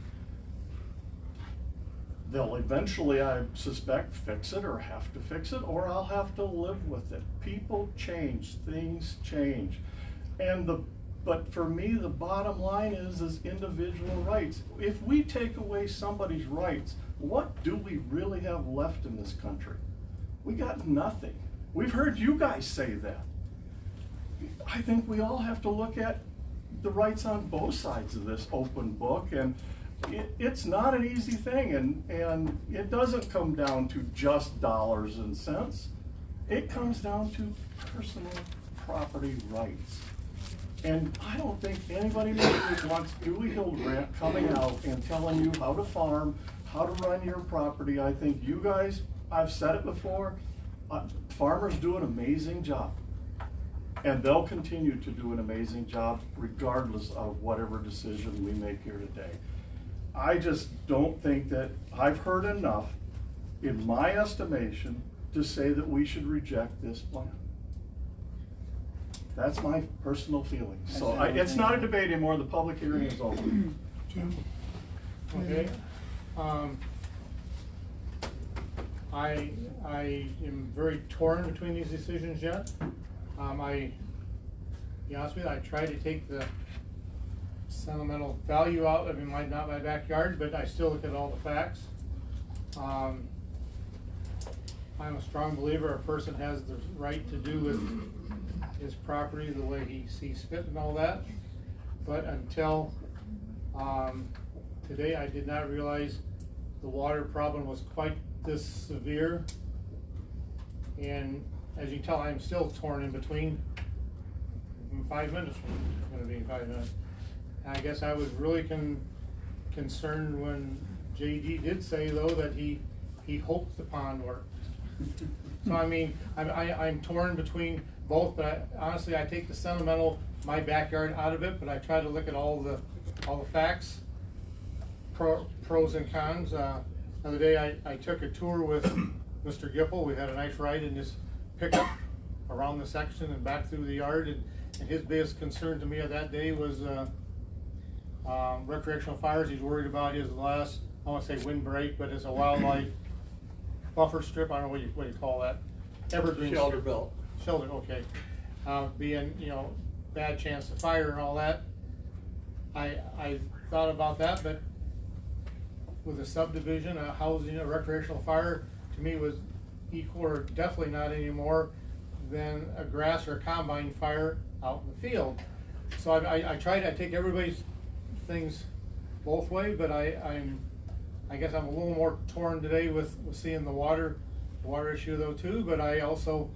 They'll eventually, I suspect, fix it or have to fix it, or I'll have to live with it. People change, things change. But for me, the bottom line is individual rights. If we take away somebody's rights, what do we really have left in this country? We got nothing. We've heard you guys say that. I think we all have to look at the rights on both sides of this open book, and it's not an easy thing, and it doesn't come down to just dollars and cents. It comes down to personal property rights. And I don't think anybody wants Dewey Hildebrandt coming out and telling you how to farm, how to run your property. I think you guys, I've said it before, farmers do an amazing job. And they'll continue to do an amazing job regardless of whatever decision we make here today. I just don't think that I've heard enough, in my estimation, to say that we should reject this plan. That's my personal feeling. So it's not a debate anymore. The public hearing is over. Okay. I am very torn between these decisions yet. To be honest with you, I try to take the sentimental value out. I mean, not my backyard, but I still look at all the facts. I'm a strong believer a person has the right to do with his property the way he sees fit and all that. But until today, I did not realize the water problem was quite this severe. And as you can tell, I'm still torn in between. In 5 minutes, it's going to be in 5 minutes. And I guess I was really concerned when JD did say, though, that he hoped the pond worked. So I mean, I'm torn between both, but honestly, I take the sentimental, my backyard out of it, but I try to look at all the facts. pros and cons. The other day I took a tour with Mr. Gipple. We had a nice ride in his pickup around the section and back through the yard, and his biggest concern to me of that day was recreational fires. He's worried about his last, I want to say windbreak, but it's a wildlife buffer strip. I don't know what you call that. Evergreen Shelter strip. belt. Shelter, okay. Being, you know, bad chance of fire and all that. I thought about that, but with a subdivision, a housing, a recreational fire, to me was equal or definitely not any more than a grass or a combine fire out in the field. So I take everybody's things both way, but I guess I'm a little more torn today with seeing the water issue though too, but I also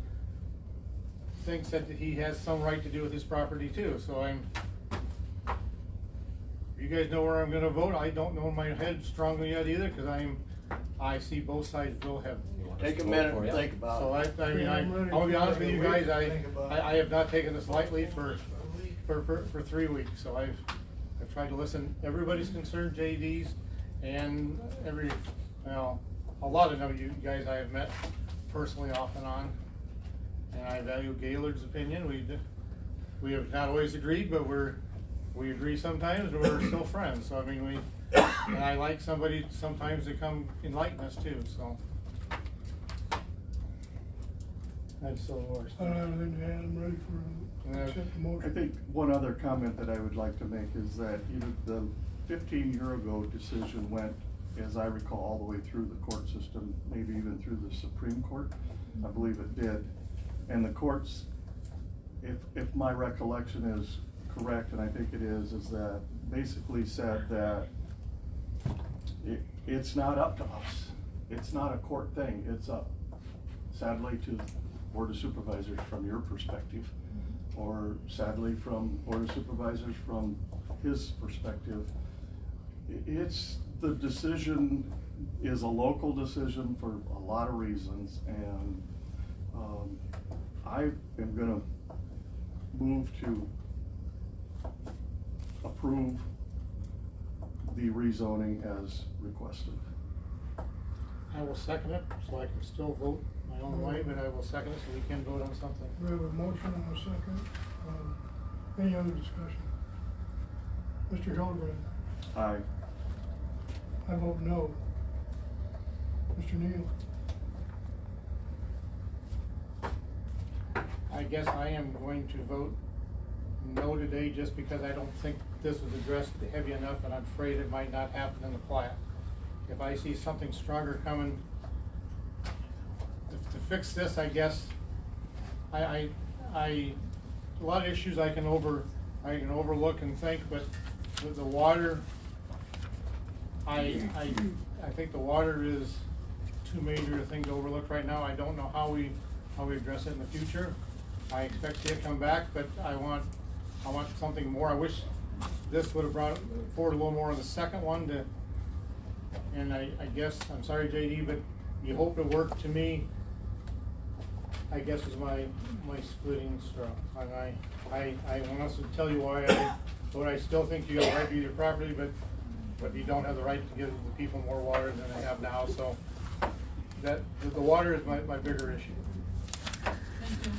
think that he has some right to do with his property too, so you guys know where I'm gonna vote. I don't know in my head strongly yet either, cause I see both sides will have. Take a minute and think about it. So I'm gonna be honest with you guys, I have not taken this lightly for 3 weeks, so I've tried to listen, everybody's concerned, JD's, and a lot of you guys I have met personally off and on, and I value Gaylord's opinion. We have not always agreed, but we agree sometimes, and we're still friends, so I mean, and I like somebody sometimes to come enlighten us too, so. That's the worst. I don't have anything to add, I'm ready for accept the motion. I think one other comment that I would like to make is that the 15-year ago decision went, as I recall, all the way through the court system, maybe even through the Supreme Court. I believe it did. And the courts, if my recollection is correct, and I think it is that basically said that it's not up to us. It's not a court thing. It's up, sadly, to Board of Supervisors from your perspective, or sadly from Board of Supervisors from his perspective. It's the decision is a local decision for a lot of reasons, and I am gonna move to approve the rezoning as requested. I will second it, so I can still vote my own way, but I will second it so we can vote on something. We have a motion and a second. Any other discussion? Mr. Hildebrand? Aye. I vote no. Mr. Neil? I guess I am going to vote no today just because I don't think this was addressed heavy enough, and I'm afraid it might not happen in the plat. If I see something stronger coming to fix this, I guess a lot of issues I can overlook and think, but with the water, I think the water is too major a thing to overlook right now. I don't know how we address it in the future. I expect to come back, but I want something more. I wish this would have brought forward a little more on the second one and I guess, I'm sorry JD, but you hope it worked to me, I guess is my splitting straw. And I want us to tell you why I still think you have the right to use your property, but you don't have the right to give the people more water than they have now, so the water is my bigger issue.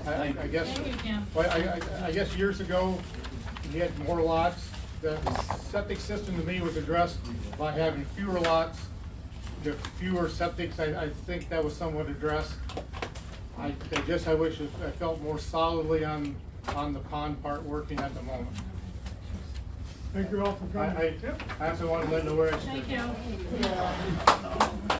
I guess, Thank you, Kim. well, I guess years ago, you had more lots. The septic system to me was addressed by having fewer lots, the fewer septics. I think that was somewhat addressed. I wish I felt more solidly on the pond part working at the moment. Thank you all for coming. I also want to let know where I stood. Thank you.